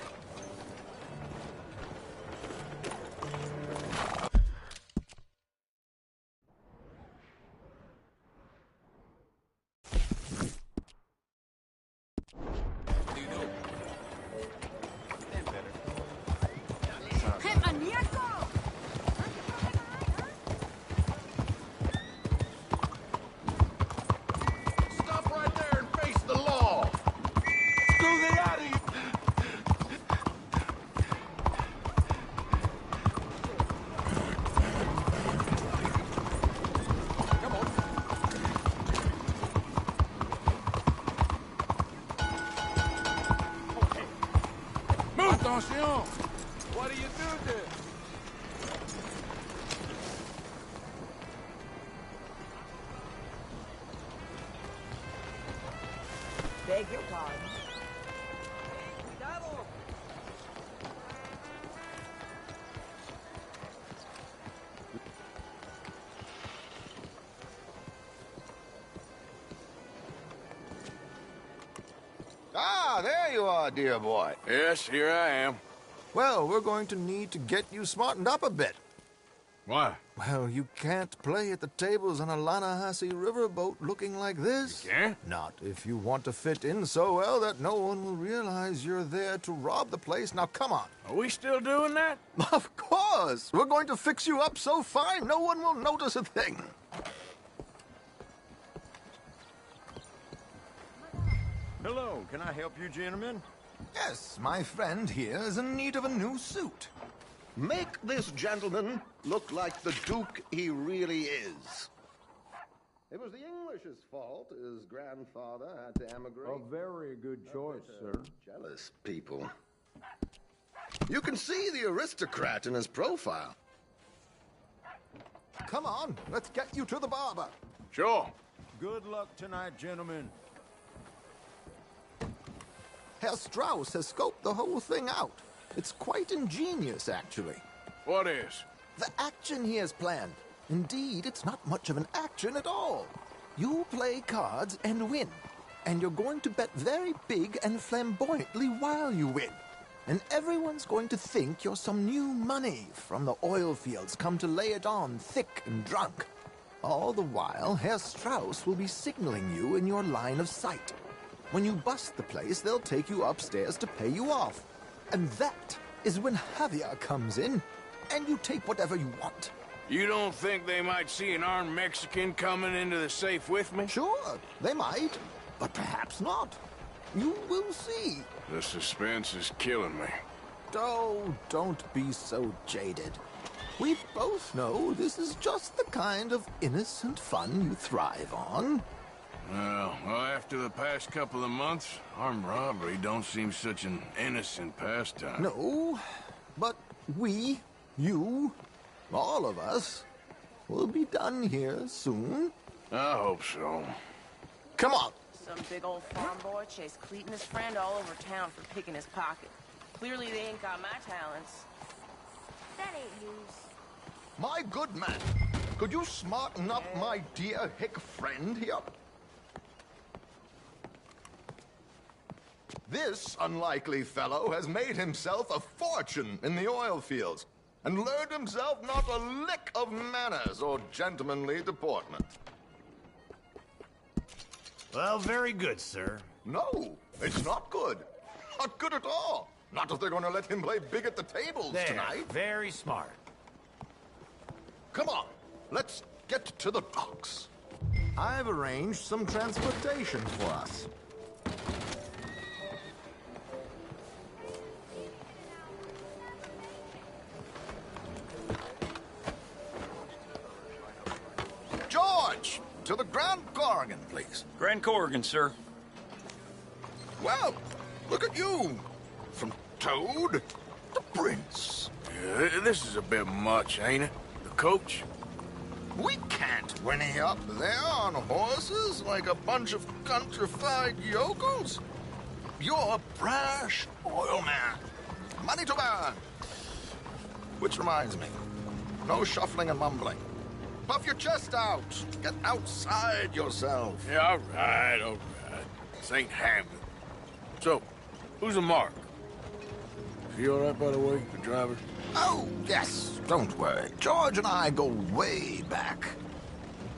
¡Hey, maníaco! Stop right there and face the law! Screw the out of you! Come on. Move! Attention! What do you do there? Beg your pardon. Ah, there you are, dear boy. Yes, here I am. Well, we're going to need to get you smartened up a bit. Why? Well, you can't play at the tables on a Lannahechee riverboat looking like this. You can't? Not if you want to fit in so well that no one will realize you're there to rob the place. Now, come on. Are we still doing that? Of course! We're going to fix you up so fine no one will notice a thing. Hello, can I help you, gentlemen? Yes, my friend here is in need of a new suit. Make this gentleman look like the Duke he really is. It was the English's fault his grandfather had to emigrate. A very good choice, sir. Jealous people. You can see the aristocrat in his profile. Come on, let's get you to the barber. Sure. Good luck tonight, gentlemen. Herr Strauss has scoped the whole thing out. It's quite ingenious, actually. What is? The action he has planned. Indeed, it's not much of an action at all. You play cards and win. And you're going to bet very big and flamboyantly while you win. And everyone's going to think you're some new money from the oil fields come to lay it on thick and drunk. All the while, Herr Strauss will be signaling you in your line of sight. When you bust the place, they'll take you upstairs to pay you off. And that is when Javier comes in, and you take whatever you want. You don't think they might see an armed Mexican coming into the safe with me? Sure, they might, but perhaps not. You will see. The suspense is killing me. Oh, don't be so jaded. We both know this is just the kind of innocent fun you thrive on. Well, after the past couple of months, armed robbery don't seem such an innocent pastime. No, but we, you, all of us, will be done here soon. I hope so. Come on. Some big old farm boy chased Cleet and his friend all over town for picking his pocket. Clearly they ain't got my talents. That ain't news. My good man, could you smarten up my dear hick friend here? This unlikely fellow has made himself a fortune in the oil fields and learned himself not a lick of manners or gentlemanly deportment. Well, very good, sir. No, it's not good. Not good at all. Not if they're going to let him play big at the tables There, tonight. very smart. Come on, let's get to the docks. I've arranged some transportation for us. to the Grand Corrigan, please. Grand Corrigan, sir. Well, look at you. From Toad to Prince. Yeah, this is a bit much, ain't it? The coach? We can't whinny up there on horses like a bunch of countrified yokels. You're a brash oil man. Money to burn. Which reminds me, no shuffling and mumbling. Puff your chest out. Get outside yourself. Yeah, all right. This ain't Hamlet. So, who's the mark? Is he all right, by the way, the driver? Oh, yes. Don't worry. George and I go way back.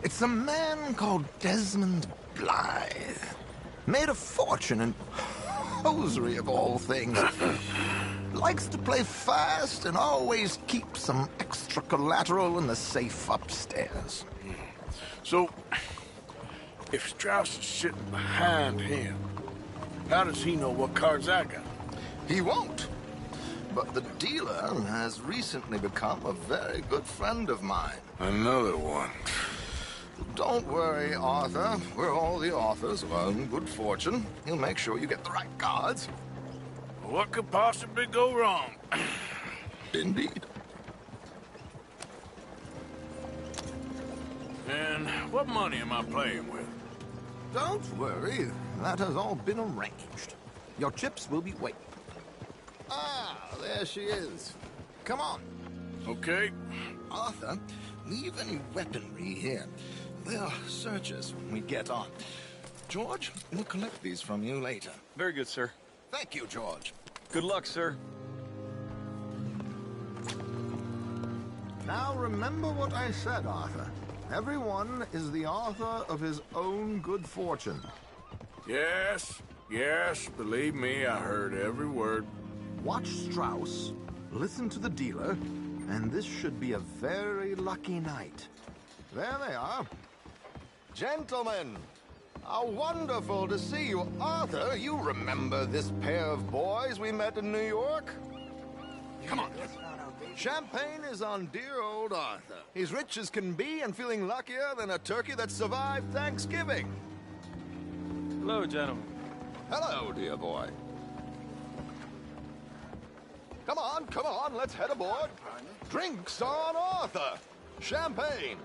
It's a man called Desmond Blythe. Made a fortune in hosiery of all things. Likes to play fast and always keeps some extra collateral in the safe upstairs. So, if Strauss is sitting behind him, how does he know what cards I got? He won't. But the dealer has recently become a very good friend of mine. Another one. Don't worry, Arthur. We're all the authors of our own good fortune. He'll make sure you get the right cards. What could possibly go wrong? Indeed. And what money am I playing with? Don't worry. That has all been arranged. Your chips will be waiting. Ah, there she is. Come on. Okay. Arthur, leave any weaponry here. They'll search us when we get on. George, we'll collect these from you later. Very good, sir. Thank you, George. Good luck, sir. Now remember what I said, Arthur. Everyone is the author of his own good fortune. Yes, believe me, I heard every word. Watch Strauss, listen to the dealer, and this should be a very lucky night. There they are. Gentlemen, how wonderful to see you. Arthur, you remember this pair of boys we met in New York? Come on. Champagne is on dear old Arthur. He's rich as can be and feeling luckier than a turkey that survived Thanksgiving. Hello, gentlemen. Hello, dear boy. Come on, let's head aboard. Drinks on Arthur. Champagne.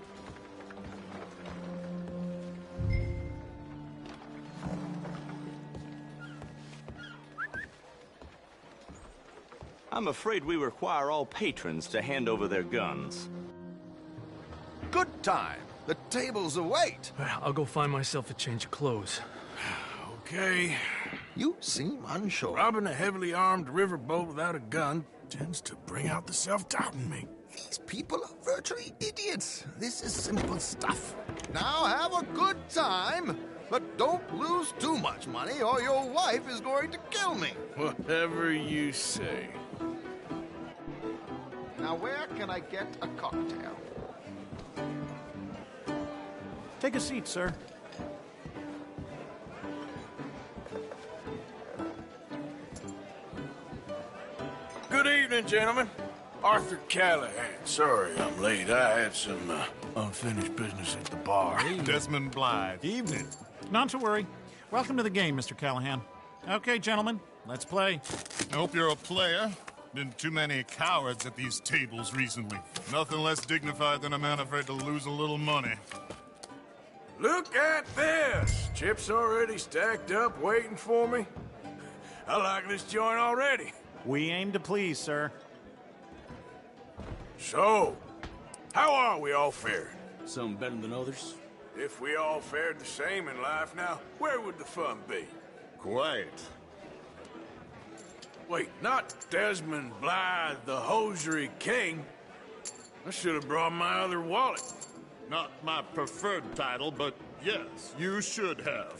I'm afraid we require all patrons to hand over their guns. Good time. The tables await. I'll go find myself a change of clothes. Okay. You seem unsure. Robbing a heavily armed riverboat without a gun tends to bring out the self-doubt in me. These people are virtually idiots. This is simple stuff. Now have a good time, but don't lose too much money or your wife is going to kill me. Whatever you say. Now where can I get a cocktail? Take a seat, sir. Good evening, gentlemen. Arthur Callahan. Sorry I'm late. I had some unfinished business at the bar. Desmond Blythe. Evening. Not to worry. Welcome to the game, Mr. Callahan. Okay, gentlemen, let's play. I hope you're a player. Been too many cowards at these tables recently. Nothing less dignified than a man afraid to lose a little money. Look at this! Chips already stacked up, waiting for me. I like this joint already. We aim to please, sir. So, how are we all fared? Some better than others. If we all fared the same in life now, where would the fun be? Quiet. Wait, not Desmond Blythe, the hosiery king. I should have brought my other wallet. Not my preferred title, but yes, you should have.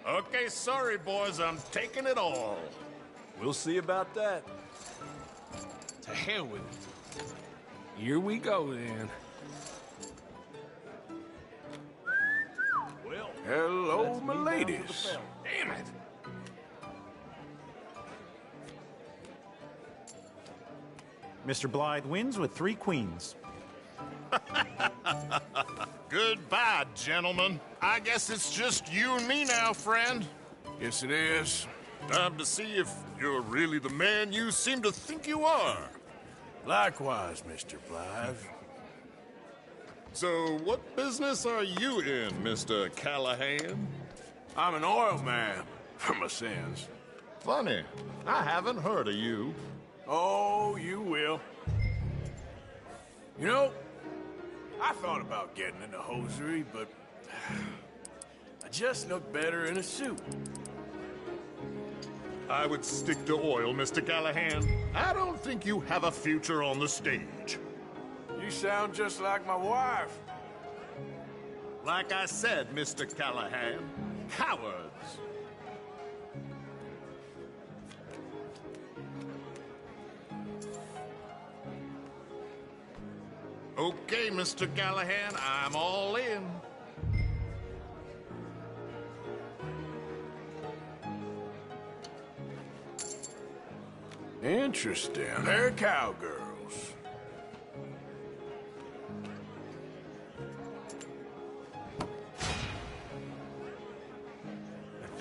Okay, sorry, boys, I'm taking it all. We'll see about that. To hell with it. Here we go, then. Well, hello, my ladies. Damn it. Mr. Blythe wins with 3 queens. Goodbye, gentlemen. I guess it's just you and me now, friend. Yes, it is. Time to see if you're really the man you seem to think you are. Likewise, Mr. Blythe. So, what business are you in, Mr. Callahan? I'm an oil man, for my sins. Funny, I haven't heard of you. Oh, you will. You know, I thought about getting into hosiery, but I just look better in a suit. I would stick to oil, Mr. Callahan. I don't think you have a future on the stage. You sound just like my wife. Like I said, Mr. Callahan, cowards. Okay, Mr. Callahan, I'm all in. Interesting. They're cowgirls.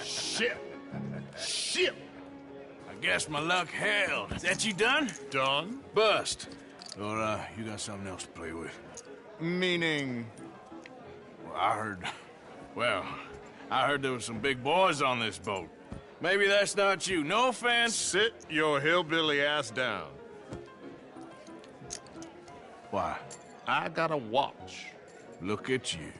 Shit. Shit. I guess my luck held. Is that you done? Done? Bust. Or, you got something else to play with? Meaning? Well, I heard there was some big boys on this boat. Maybe that's not you. No offense. Sit your hillbilly ass down. Why? I got a watch. Look at you.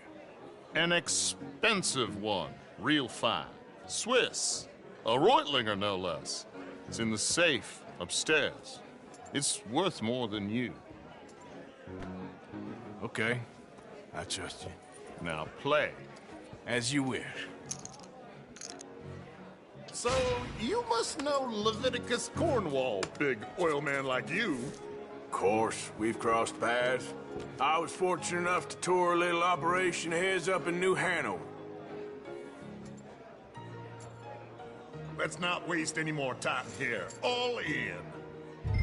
An expensive one. Real fine. Swiss. A Reutlinger, no less. It's in the safe upstairs. It's worth more than you. Okay. I trust you. Now play. As you wish. So, you must know Leviticus Cornwall, big oil man like you. Of course, we've crossed paths. I was fortunate enough to tour a little operation of his up in New Hanover. Let's not waste any more time here. All in.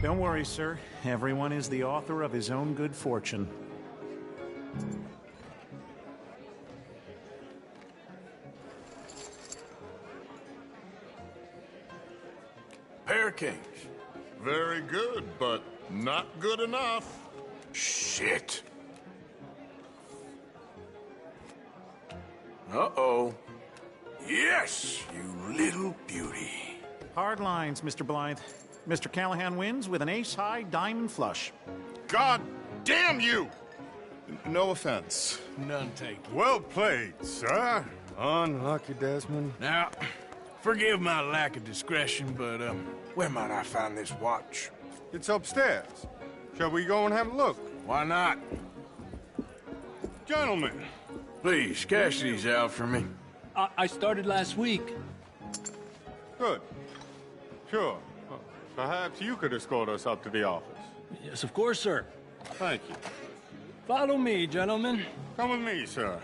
Don't worry, sir. Everyone is the author of his own good fortune. Pair of kings. Very good, but not good enough. Shit. Uh-oh. Yes, you little beauty. Hard lines, Mr. Blythe. Mr. Callahan wins with an ace-high diamond flush. God damn you! No offense. None taken. Well played, sir. Unlucky, Desmond. Now, forgive my lack of discretion, but, where might I find this watch? It's upstairs. Shall we go and have a look? Why not? Gentlemen. Please, cash these out for me. I started last week. Good. Sure. Perhaps you could escort us up to the office. Yes, of course, sir. Thank you. Follow me, gentlemen. Come with me, sir.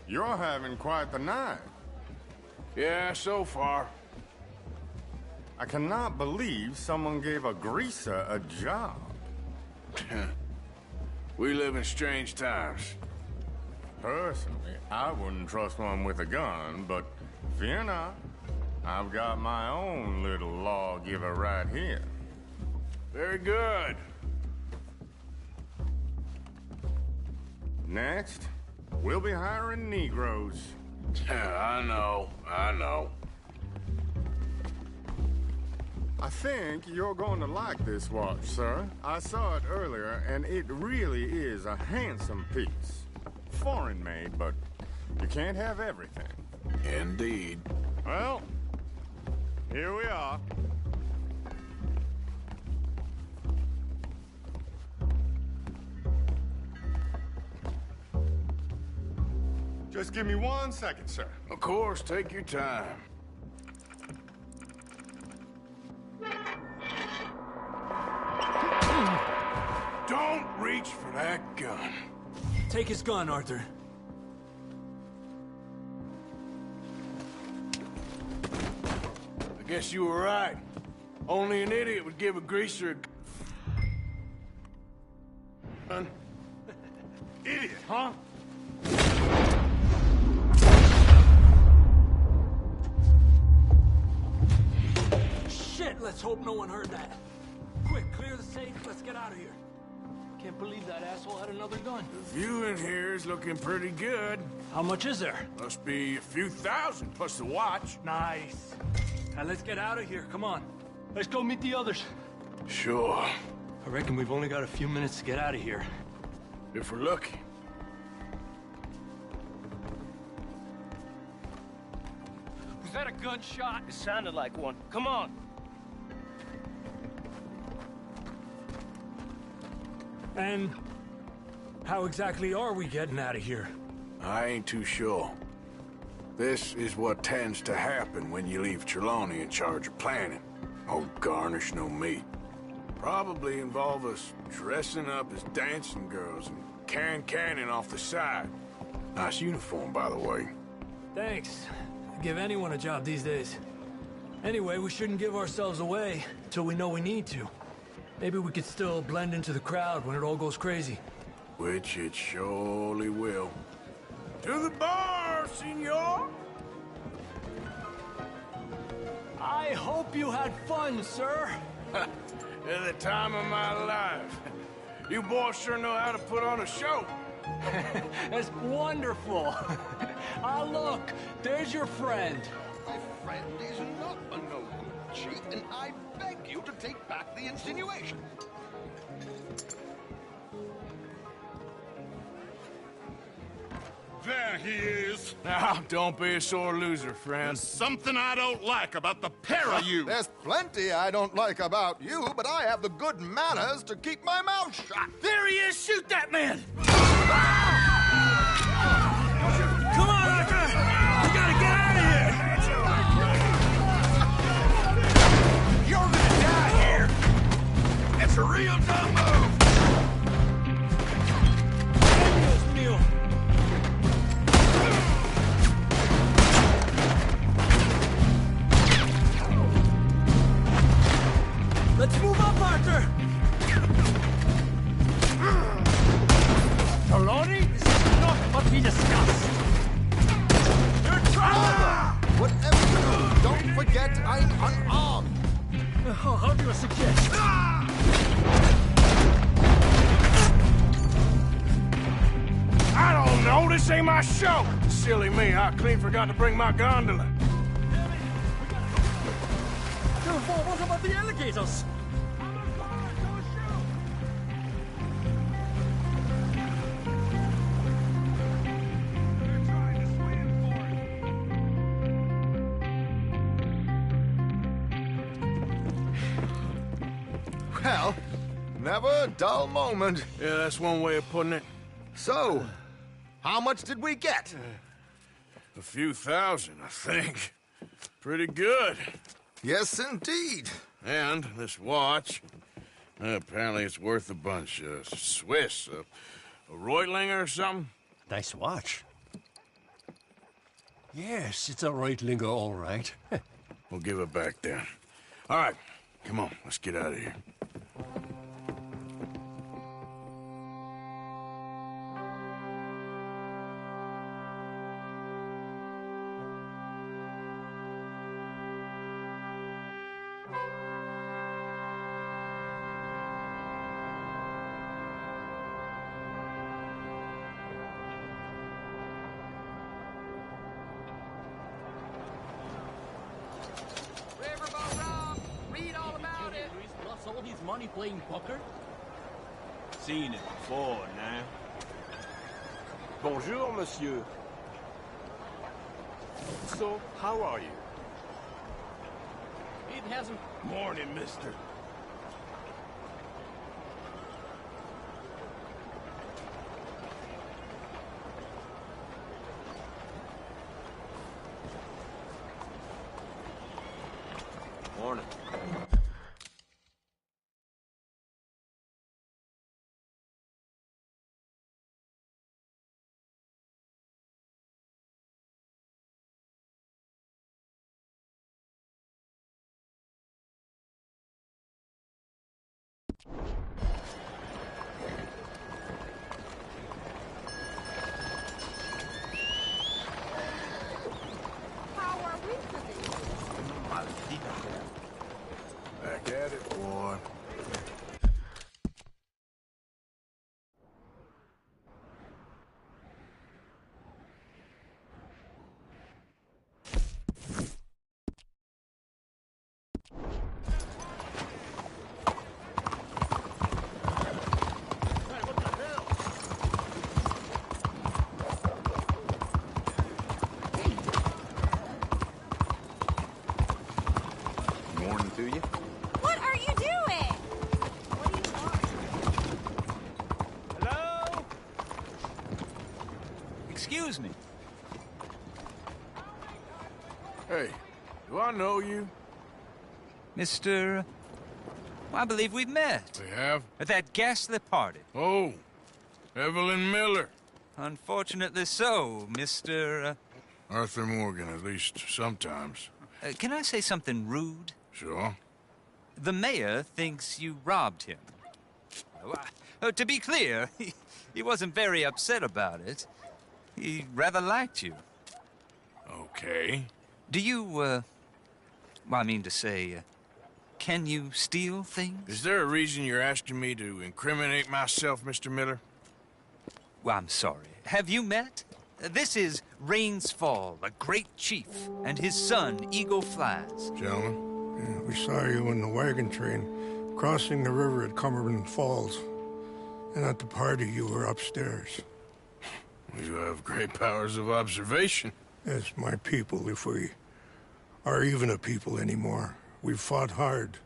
You're having quite the night. Yeah, so far. I cannot believe someone gave a greaser a job. We live in strange times. Personally, I wouldn't trust one with a gun, but fear not. I've got my own little lawgiver right here. Very good. Next, we'll be hiring Negroes. I know. I think you're going to like this watch, sir. I saw it earlier, and it really is a handsome piece. Foreign made, but you can't have everything. Indeed. Well, here we are. Just give me 1 second, sir. Of course, take your time. Don't reach for that gun. Take his gun, Arthur. I guess you were right. Only an idiot would give a greaser a gun. Idiot, huh? Shit, let's hope no one heard that. Quick, clear the safe, let's get out of here. Can't believe that asshole had another gun. The view in here is looking pretty good. How much is there? Must be a few thousand, plus the watch. Nice. Now let's get out of here, come on. Let's go meet the others. Sure. I reckon we've only got a few minutes to get out of here. If we're lucky. Was that a gunshot? It sounded like one. Come on. And how exactly are we getting out of here? I ain't too sure. This is what tends to happen when you leave Trelawney in charge of planning. Oh, garnish no meat. Probably involve us dressing up as dancing girls and carrying cannon off the side. Nice uniform, by the way. Thanks. I'd give anyone a job these days. Anyway, we shouldn't give ourselves away till we know we need to. Maybe we could still blend into the crowd when it all goes crazy. Which it surely will. To the bar, senor! I hope you had fun, sir. At the time of my life. You boys sure know how to put on a show. That's wonderful. Ah, look, there's your friend. My friend is not a no good cheat, and I beg you to take back the insinuation. There he is. Now, don't be a sore loser, friend. There's something I don't like about the pair of you. There's plenty I don't like about you, but I have the good manners to keep my mouth shut. There he is! Shoot that man! Come on, Arthur! We gotta get out of here! You're gonna die here. It's a real dumb move. Dios mío! Let's move up, Arthur! Trelawney, this is not what we discussed. You're trying! Whatever you do, don't forget I'm unarmed. How do you suggest? I don't know, this ain't my show. Silly me, I clean forgot to bring my gondola. What about the alligators? Well, never a dull moment. Yeah, that's one way of putting it. So, how much did we get? A few thousand, I think. Pretty good. Yes, indeed. And this watch, apparently it's worth a bunch. Swiss, a Reutlinger or something? Nice watch. Yes, it's a Reutlinger, all right. We'll give it back then. All right, come on, let's get out of here. All his money playing poker? Seen it before now. Bonjour, monsieur. So, how are you? It hasn't... Morning, mister. Morning. How are we positioned? Back at it, boy. Morning to you. What are you doing? Hello? Excuse me. Hey, do I know you? Mr. I believe we've met. We have? At that ghastly party. Oh, Evelyn Miller. Unfortunately so, Mr. Arthur Morgan, at least sometimes. Can I say something rude? Sure. The mayor thinks you robbed him. To be clear, he wasn't very upset about it. He rather liked you. Okay. Do you, well, I mean to say, can you steal things? Is there a reason you're asking me to incriminate myself, Mr. Miller? Well, I'm sorry. Have you met? This is Rains Fall, a great chief, and his son, Eagle Flies. Gentlemen? Yeah, we saw you in the wagon train crossing the river at Cumberland Falls. And at the party, you were upstairs. You have great powers of observation. Yes, my people, if we are even a people anymore. We've fought hard.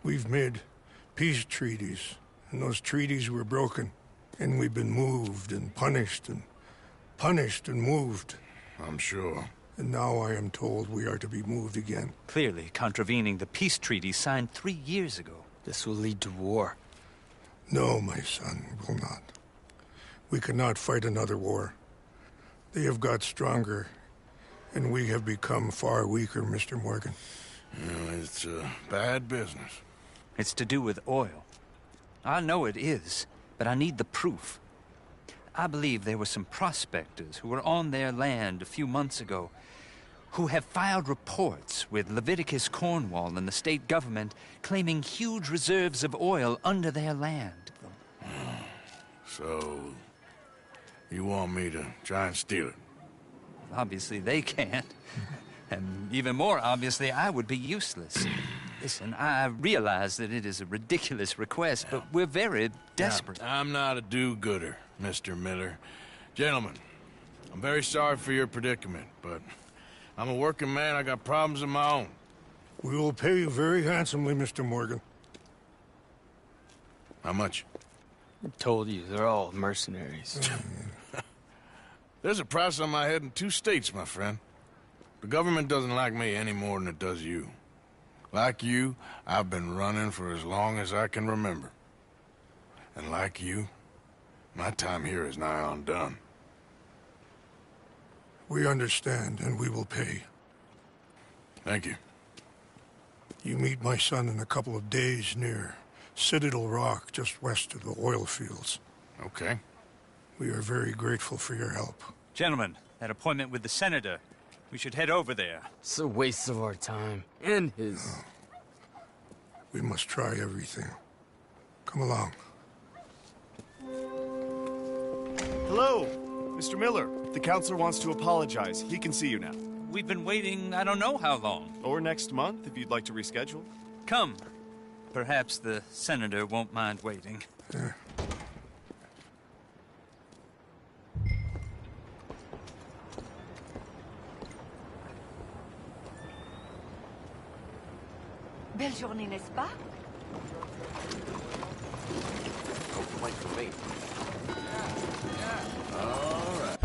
We've made peace treaties, and those treaties were broken. And we've been moved and punished and moved. I'm sure. And now I am told we are to be moved again. Clearly contravening the peace treaty signed 3 years ago. This will lead to war. No, my son, it will not. We cannot fight another war. They have got stronger, and we have become far weaker, Mr. Morgan. It's a bad business. It's to do with oil. I know it is, but I need the proof. I believe there were some prospectors who were on their land a few months ago who have filed reports with Leviticus Cornwall and the state government claiming huge reserves of oil under their land. So, you want me to try and steal it? Obviously they can't. And even more obviously, I would be useless. Listen, I realize that it is a ridiculous request, but we're very desperate. Now, I'm not a do-gooder, Mr. Miller. Gentlemen, I'm very sorry for your predicament, but I'm a working man. I got problems of my own. We will pay you very handsomely, Mr. Morgan. How much? I told you, they're all mercenaries. There's a price on my head in 2 states, my friend. The government doesn't like me any more than it does you. Like you, I've been running for as long as I can remember. And like you, my time here is nigh on done. We understand, and we will pay. Thank you. You meet my son in a couple of days near Citadel Rock, just west of the oil fields. Okay. We are very grateful for your help. Gentlemen, that appointment with the senator. We should head over there. It's a waste of our time. And his. Oh. We must try everything. Come along. Hello, Mr. Miller. The counselor wants to apologize. He can see you now. We've been waiting I don't know how long. Or next month, if you'd like to reschedule. Come. Perhaps the senator won't mind waiting. Yeah. Belle journée, n'est-ce pas? Oh, wait for me. All right.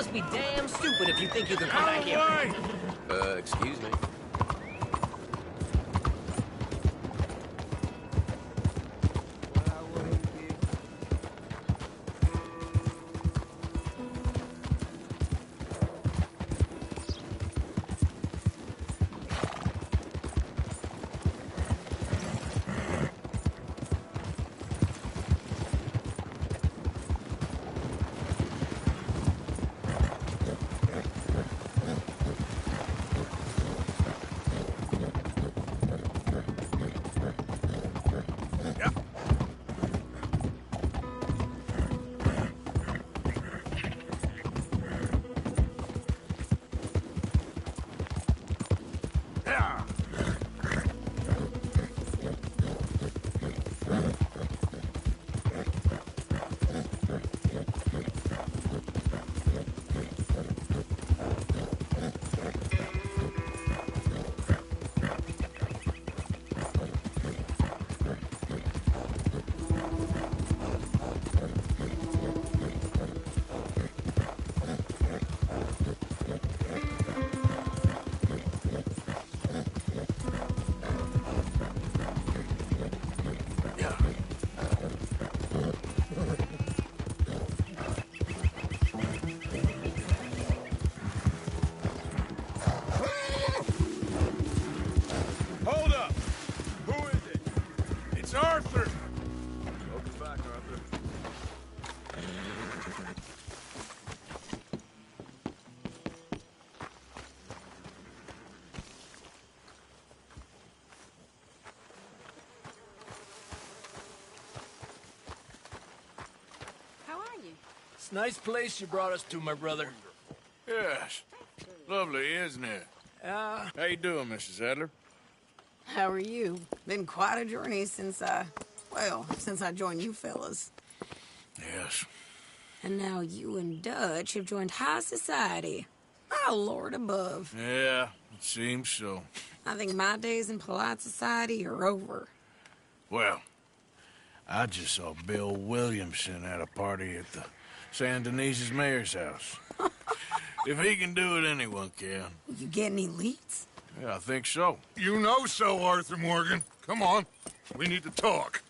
must be damn stupid if you think you can come back here. Excuse me. Hold up! Who is it? It's Arthur! Welcome back, Arthur. How are you? It's a nice place you brought us to, my brother. Yes. Lovely, isn't it? How you doing, Mrs. Adler? How are you? Been quite a journey since I joined you fellas. Yes. And now you and Dutch have joined high society. Oh, Lord above. Yeah, it seems so. I think my days in polite society are over. Well, I just saw Bill Williamson at a party at the San Denise's mayor's house. If he can do it, anyone can. You get any leads? Yeah, I think so. You know so, Arthur Morgan. Come on. We need to talk.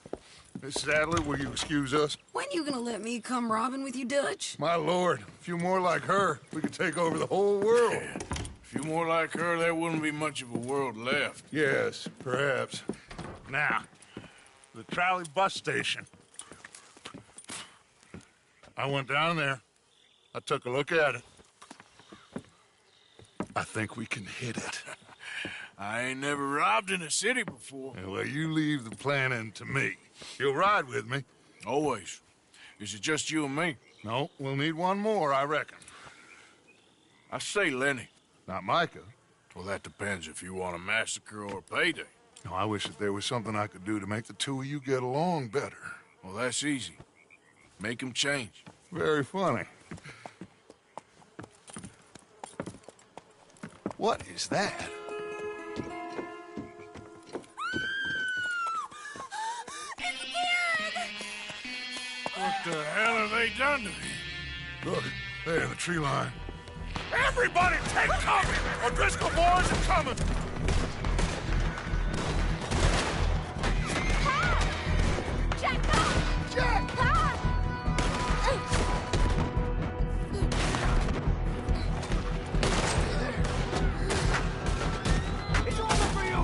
Miss Adler, will you excuse us? When you gonna let me come robbing with you, Dutch? My lord, a few more like her, we could take over the whole world. Yeah. A few more like her, there wouldn't be much of a world left. Yes, perhaps. Now, the trolley bus station. I went down there. I took a look at it. I think we can hit it. I ain't never robbed in a city before. Yeah, well, you leave the planning to me. You'll ride with me? Always. Is it just you and me? No, we'll need one more, I reckon. I say Lenny. Not Micah. Well, that depends if you want a massacre or a payday. No, I wish that there was something I could do to make the two of you get along better. Well, that's easy. Make them change. Very funny. What is that? What the hell have they done to me? Look, there in the tree line. Everybody take cover! O'Driscoll boys are coming! Jack, no! Jack! It's over for you!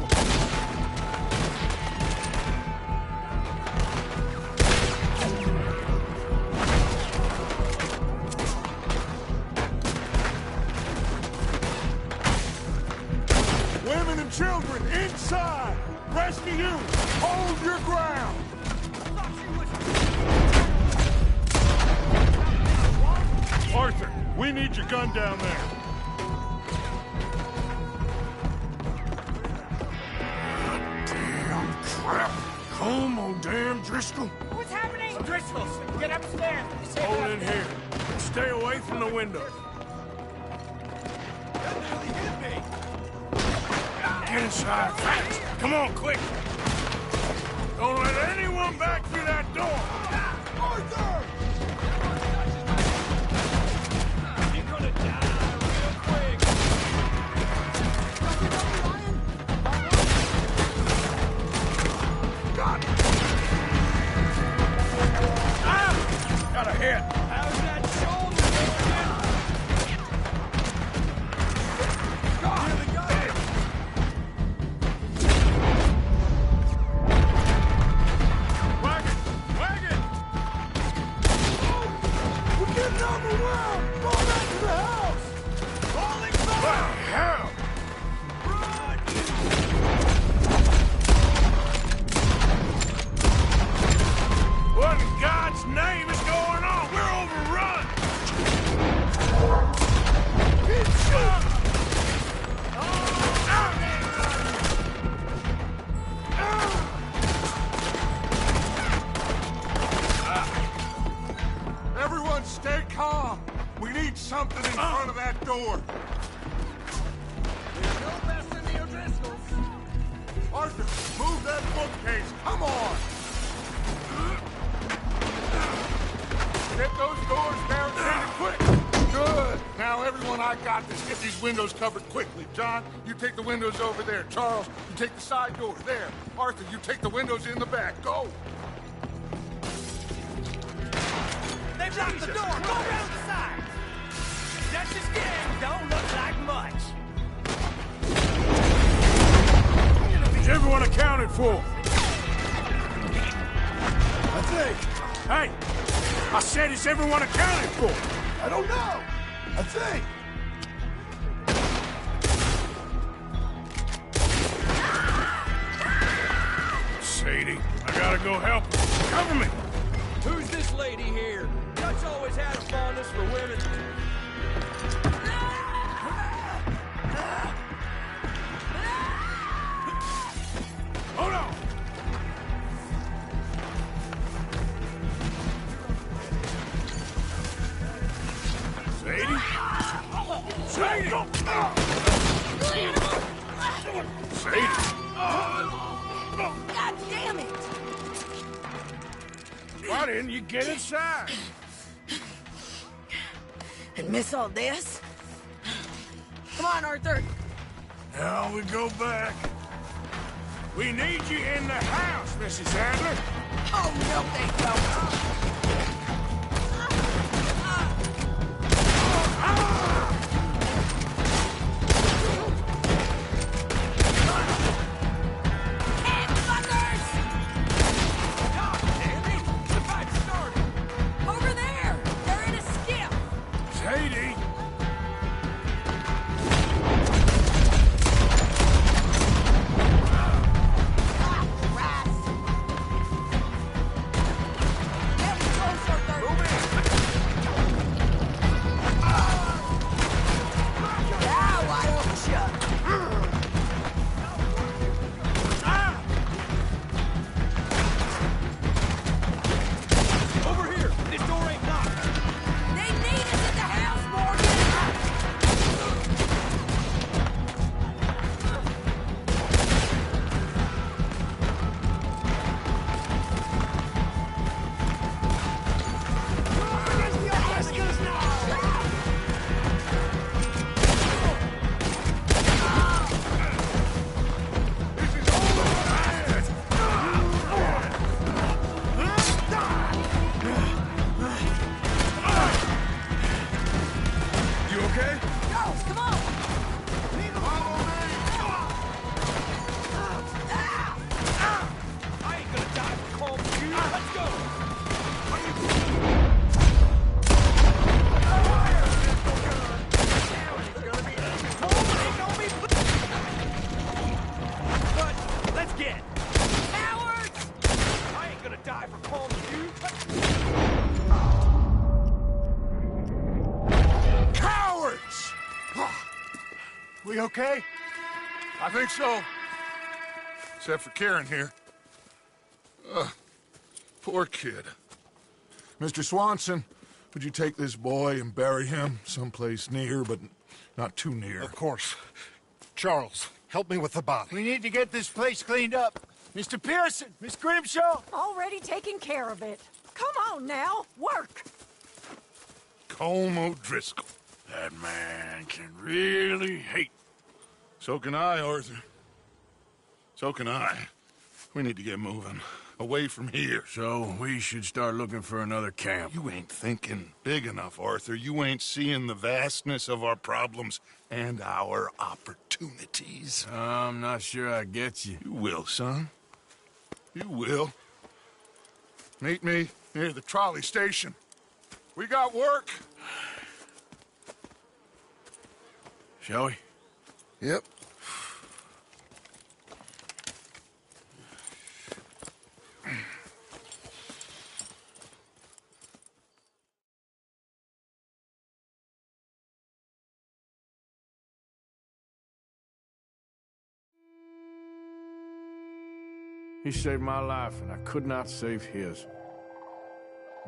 Women and children, inside! Rest of you, hold your ground! Arthur, we need your gun down there. Damn crap. Come on, damn Driscoll. What's happening? Driscolls, get upstairs. Hold in here. Stay away from the windows. That nearly hit me. Get inside fast. Come on, quick. Don't let anyone back through that door. Arthur! You're gonna hit. How's that shoulder, Wagon! Wagon! We're getting overwhelmed! Fall back to the house! Falling back! What the hell? What in God's name is going on? We're overrun! Get shot! Everyone stay calm. We need something in front of that door. There's no best in the O'Driscolls. Arthur, move that bookcase. Come on. Get those doors barricaded quick. Good. Now, everyone, I got this. Get these windows covered quickly. John, you take the windows over there. Charles, you take the side door there. Arthur, you take the windows in the back. Go. They've locked the door. Go around the side. Dutch's gang don't look like much. Is everyone accounted for? I think. Hey, I said, is everyone accounted for? I don't know. I think. Sadie, I gotta go help her. Cover me. Who's this lady here? Dutch always had a fondness for women. Hold on. Sadie? Sadie! Sadie! God damn it! Why didn't you get inside? And miss all this? Come on, Arthur. Now we go back. We need you in the house, Mrs. Adler. Oh, no, they don't. Over there! They're in a skiff! Sadie! Over here. This door ain't locked. They need us at the house, Morgan! You okay? Girls, come on! I ain't gonna die for calling you. Let's go. But let's get. Cowards! I ain't gonna die for calling you. Cowards! We okay? I think so. Except for Karen here. Poor kid. Mr. Swanson, would you take this boy and bury him someplace near, but not too near? Of course. Charles, help me with the body. We need to get this place cleaned up. Mr. Pearson, Miss Grimshaw. Already taking care of it. Come on now, work! Colm O'Driscoll. That man can really hate. So can I, Arthur. So can I. We need to get moving. Away from here. So we should start looking for another camp. You ain't thinking big enough, Arthur. You ain't seeing the vastness of our problems and our opportunities. I'm not sure I get you. You will, son. You will. Meet me near the trolley station. We got work. Shall we? Yep. He saved my life, and I could not save his.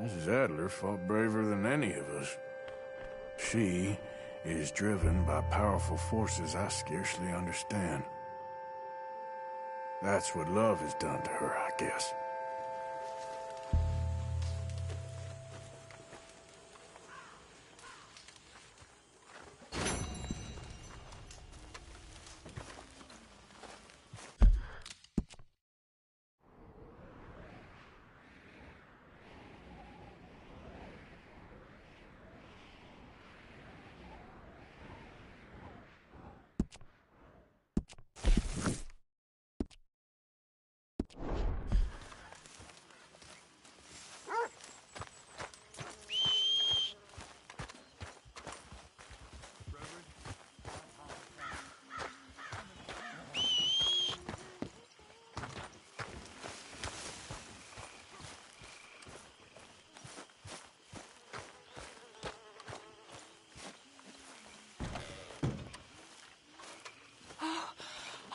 Mrs. Adler fought braver than any of us. She is driven by powerful forces I scarcely understand. That's what love has done to her, I guess.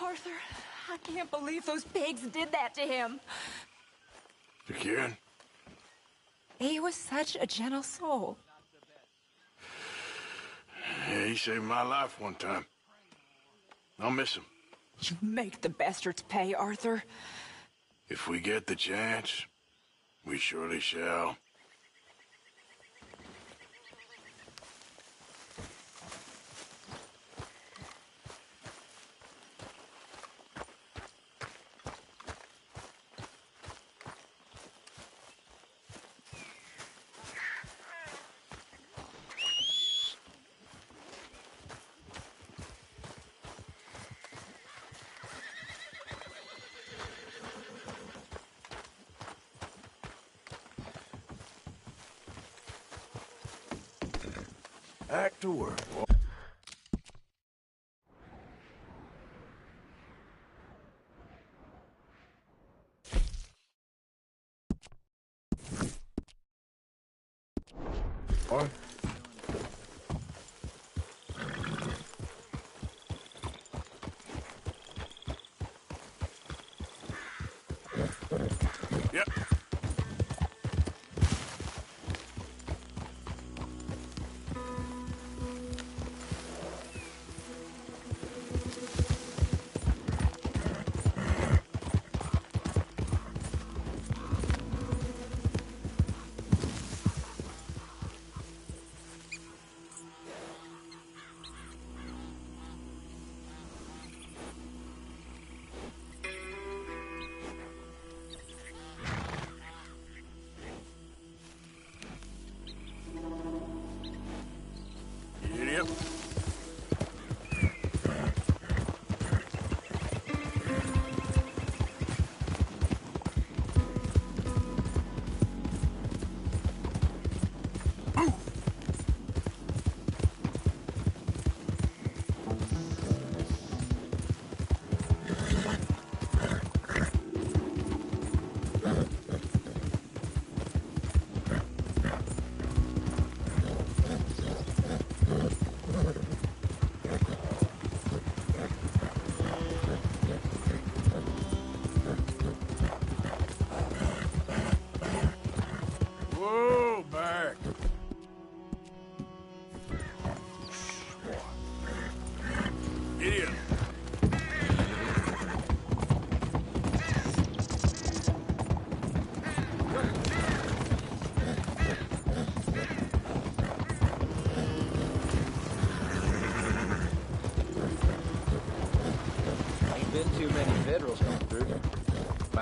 Arthur, I can't believe those pigs did that to him. Kieran? He was such a gentle soul. Yeah, he saved my life one time. I'll miss him. You make the bastards pay, Arthur. If we get the chance, we surely shall. Back to work. What? Yep.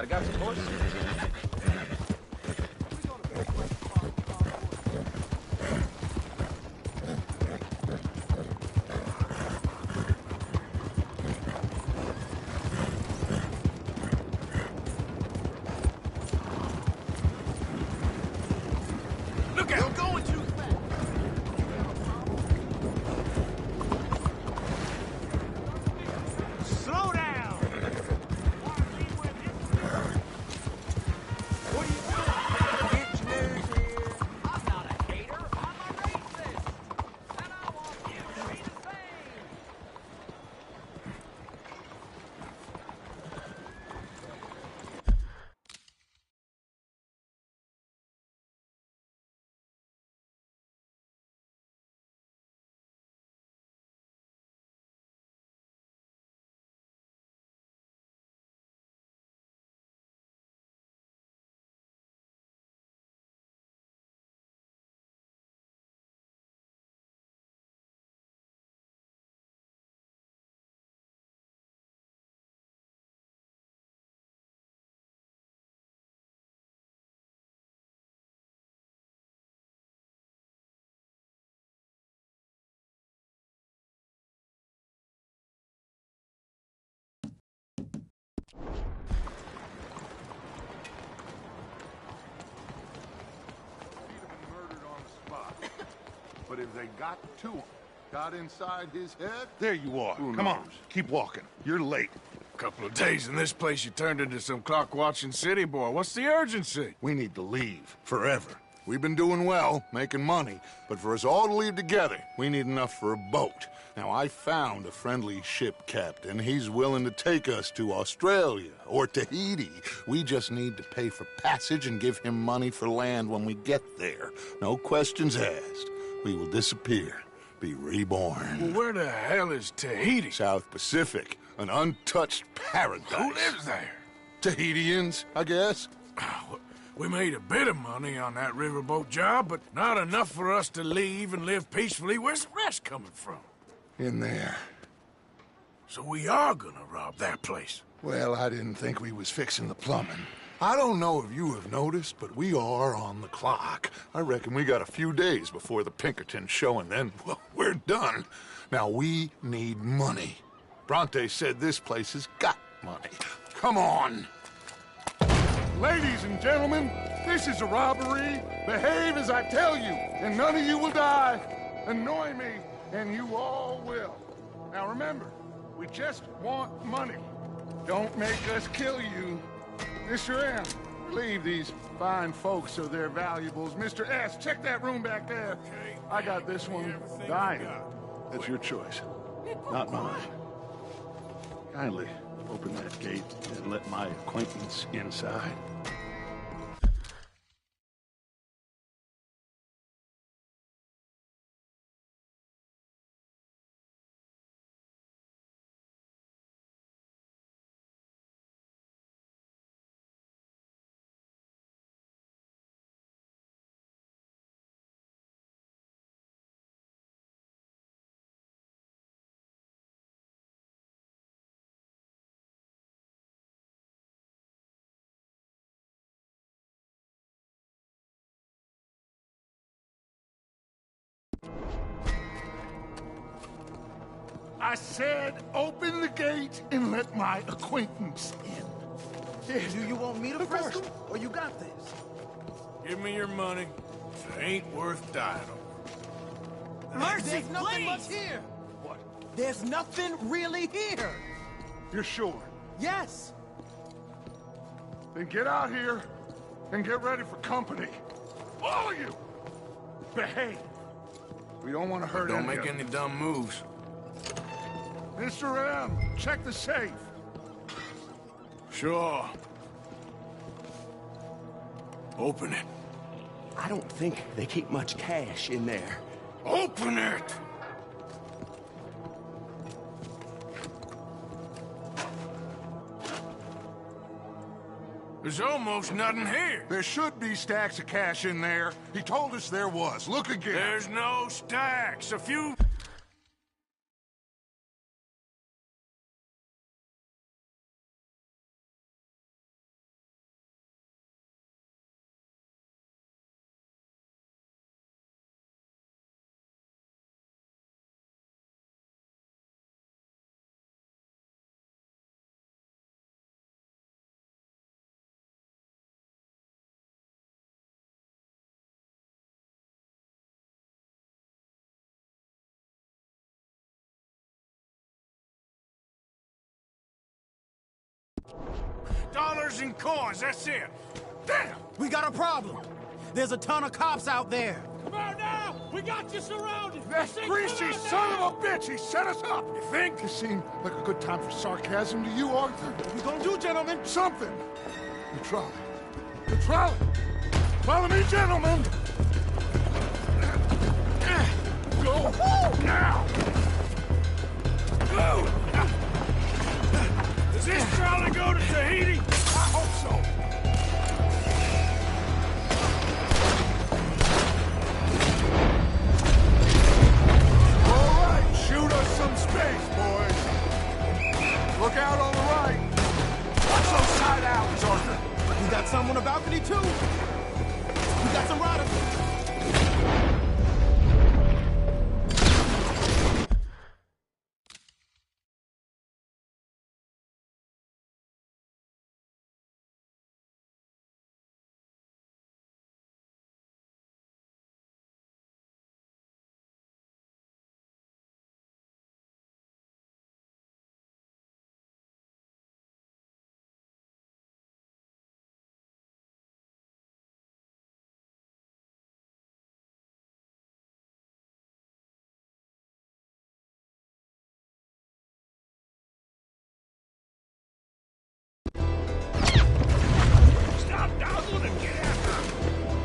Might have got some horses. Look out! You're going too fast. Slow down! What are you doing? Engineers here. I'm not a hater. I'm a racist. And I want you to be the same. But if they got to him, got inside his head... There you are. Who Come on, knows? keep walking. You're late. Couple of days in this place, you turned into some clock-watching city boy. What's the urgency? We need to leave, forever. We've been doing well, making money, but for us all to leave together, we need enough for a boat. Now, I found a friendly ship captain. He's willing to take us to Australia or Tahiti. We just need to pay for passage and give him money for land when we get there. No questions asked. We will disappear, be reborn. Well, where the hell is Tahiti? South Pacific, an untouched paradise. Who lives there? Tahitians, I guess. We made a bit of money on that riverboat job, but not enough for us to leave and live peacefully. Where's the rest coming from? In there. So we are gonna rob that place. Well, I didn't think we was fixing the plumbing. I don't know if you have noticed, but we are on the clock. I reckon we got a few days before the Pinkerton show, and then, well, we're done. Now, we need money. Bronte said this place has got money. Come on. Ladies and gentlemen, this is a robbery. Behave as I tell you, and none of you will die. Annoy me, and you all will. Now remember, we just want money. Don't make us kill you. Mr. M, leave these fine folks of their valuables. Mr. S, check that room back there. I got this one dying. That's your choice, not mine. Kindly open that gate and let my acquaintance inside. I said open the gate and let my acquaintance in. Here, do you want me to press them? Or you got this? Give me your money. It ain't worth dying over. Mercy, there's nothing much here. What? There's nothing really here. You're sure? Yes. Then get out here and get ready for company. All of you! Behave. We don't want to hurt Don't make any dumb moves. Mr. M, check the safe. Sure. Open it. I don't think they keep much cash in there. Open it! There's almost nothing here. There should be stacks of cash in there. He told us there was. Look again. There's no stacks. A few... Dollars and coins, that's it. Damn! We got a problem. There's a ton of cops out there. Come on now! We got you surrounded! That greasy son of a bitch, he set us up, you think? It seemed like a good time for sarcasm to you, Arthur. What we gonna do, gentlemen? Something. The trolley. The trolley. Follow me, gentlemen. Go now. Go! Does this trolley go to Tahiti? I hope so. All right, shoot us some space, boys. Look out on the right. Watch those side alleys, Arthur. We got some on the balcony, too. We got some riders.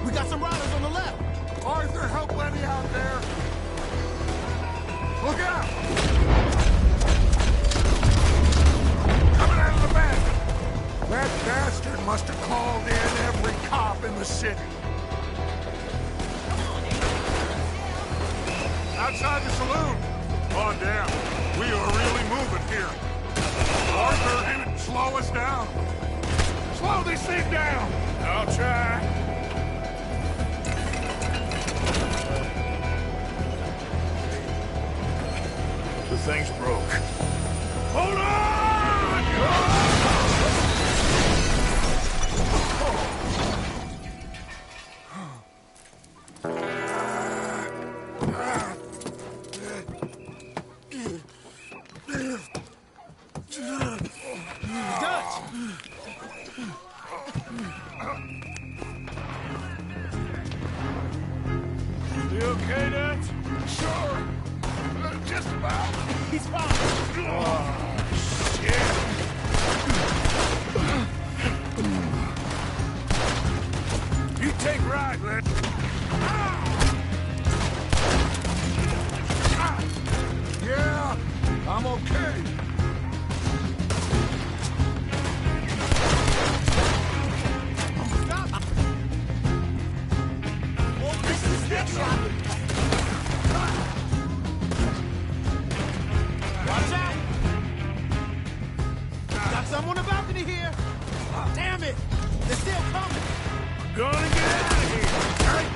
We got some riders on the left. Arthur, help Lenny out there. Look out! Coming out of the back. That bastard must have called in every cop in the city. Outside the saloon. Oh, damn. We are really moving here. Arthur, slow us down. Slow this thing down. I'll try. The thing's broke. Hold on! You okay, Dad? Sure. Just about. He's fine. Oh, shit. You take right, Len. Yeah, I'm okay. Watch out! Got some on the balcony here. Oh, damn it! They're still coming. Gonna get out of here. Right?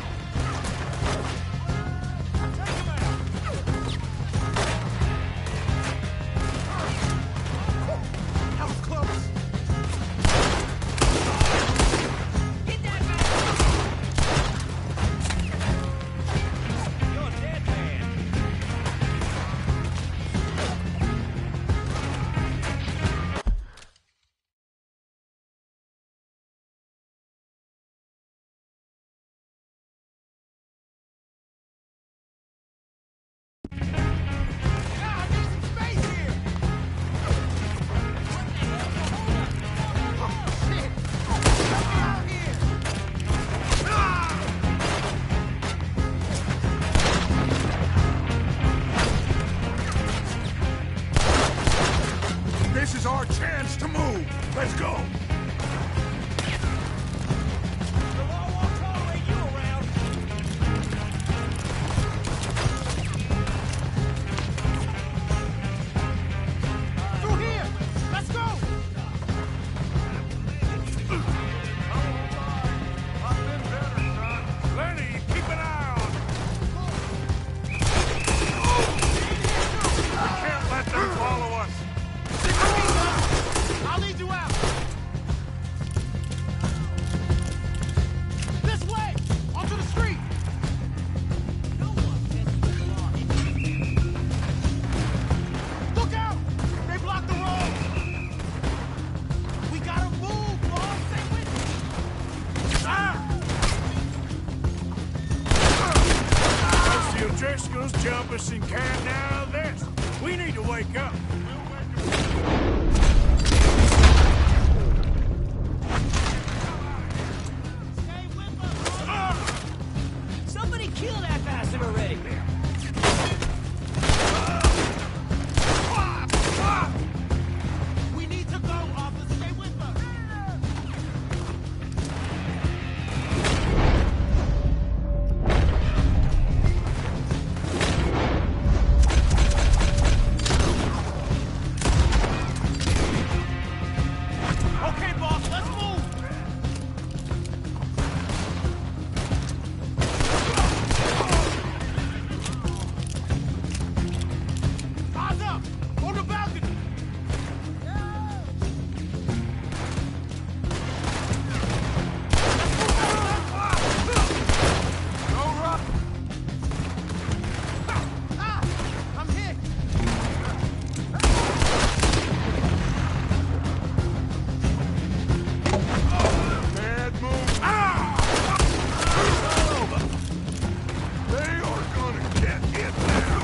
criminals jump us and can't now this. We need to wake up. Somebody kill that bastard already! We need to go, officer. Stay with us. Okay, boss, let's move! Eyes up! On the balcony! I'm hit! Bad move. It's all over. They are gonna get it now.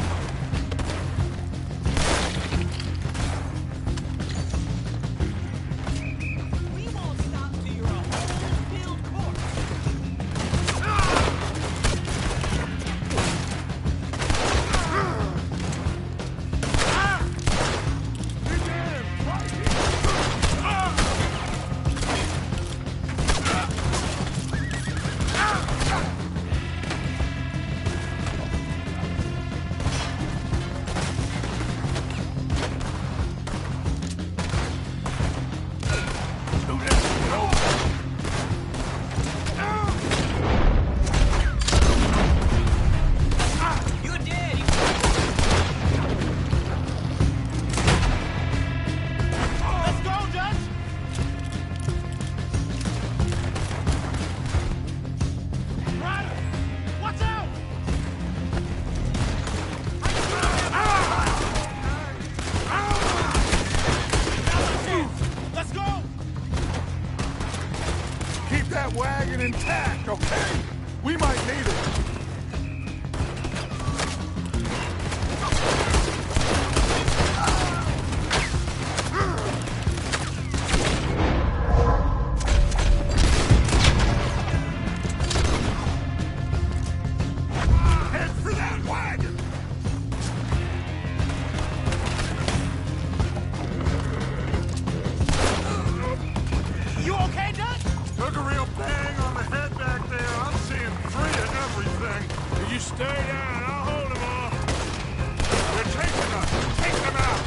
We won't stop till you're a whole filled corpse. You're dead. Let's go, Judge. Ryder, watch out! Let's go! Keep that wagon intact, okay? We might need it. Head for that wagon. You okay, Dutch? Took a real bang on the head back there. I'm seeing 3 of everything. You stay down. I'll hold them all. They're chasing us. Take them out.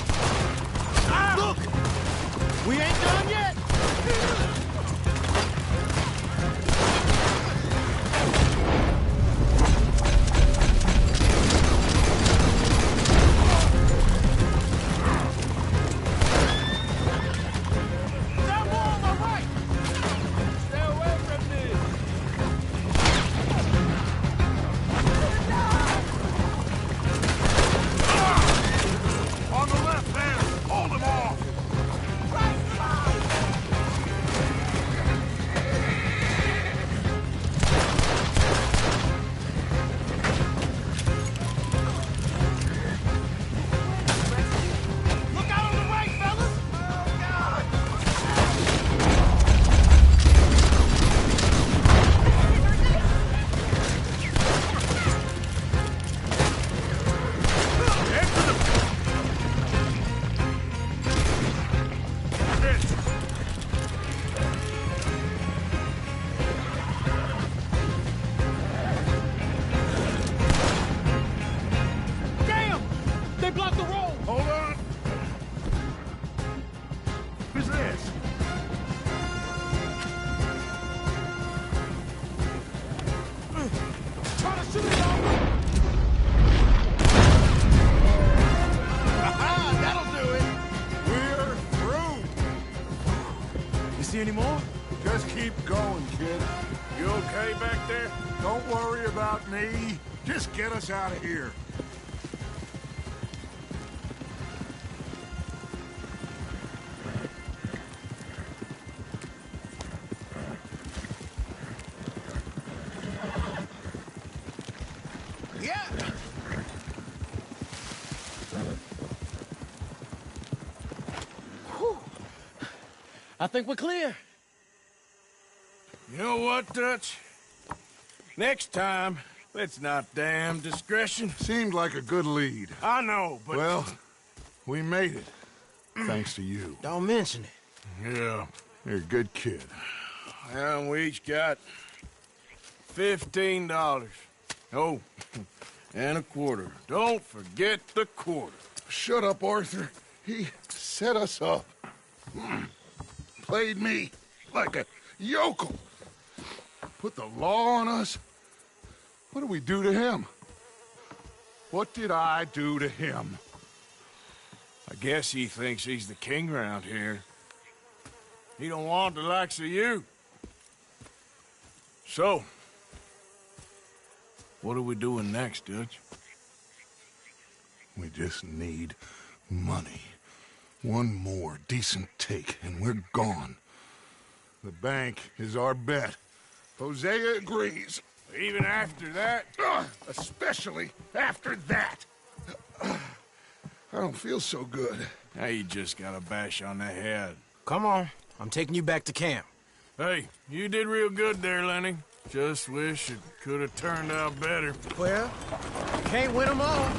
Look! We ain't done yet! That wall on the right! Stay away from this! On the left hand. Hold them off. Look out on the right, fellas! Damn! They blocked the road! Hold on. Who's this? Try to shoot it off! Aha! That'll do it! We're through. You see any more? Just keep going, kid. You okay back there? Don't worry about me. Just get us out of here. I think we're clear. You know what, Dutch? Next time, let's not damn discretion. Seemed like a good lead. I know, but... Well, we made it. Thanks to you. Don't mention it. Yeah. You're a good kid. And we each got $15. Oh, and a quarter. Don't forget the quarter. Shut up, Arthur. He set us up. Played me like a yokel. Put the law on us. What did we do to him? What did I do to him? I guess he thinks he's the king around here. He don't want the likes of you. So, what are we doing next, Dutch? We just need money. One more decent take, and we're gone. The bank is our bet. Hosea agrees. Even after that? Especially after that. I don't feel so good. Now you just got a bash on the head. Come on. I'm taking you back to camp. Hey, you did real good there, Lenny. Just wish it could have turned out better. Well, can't win them all.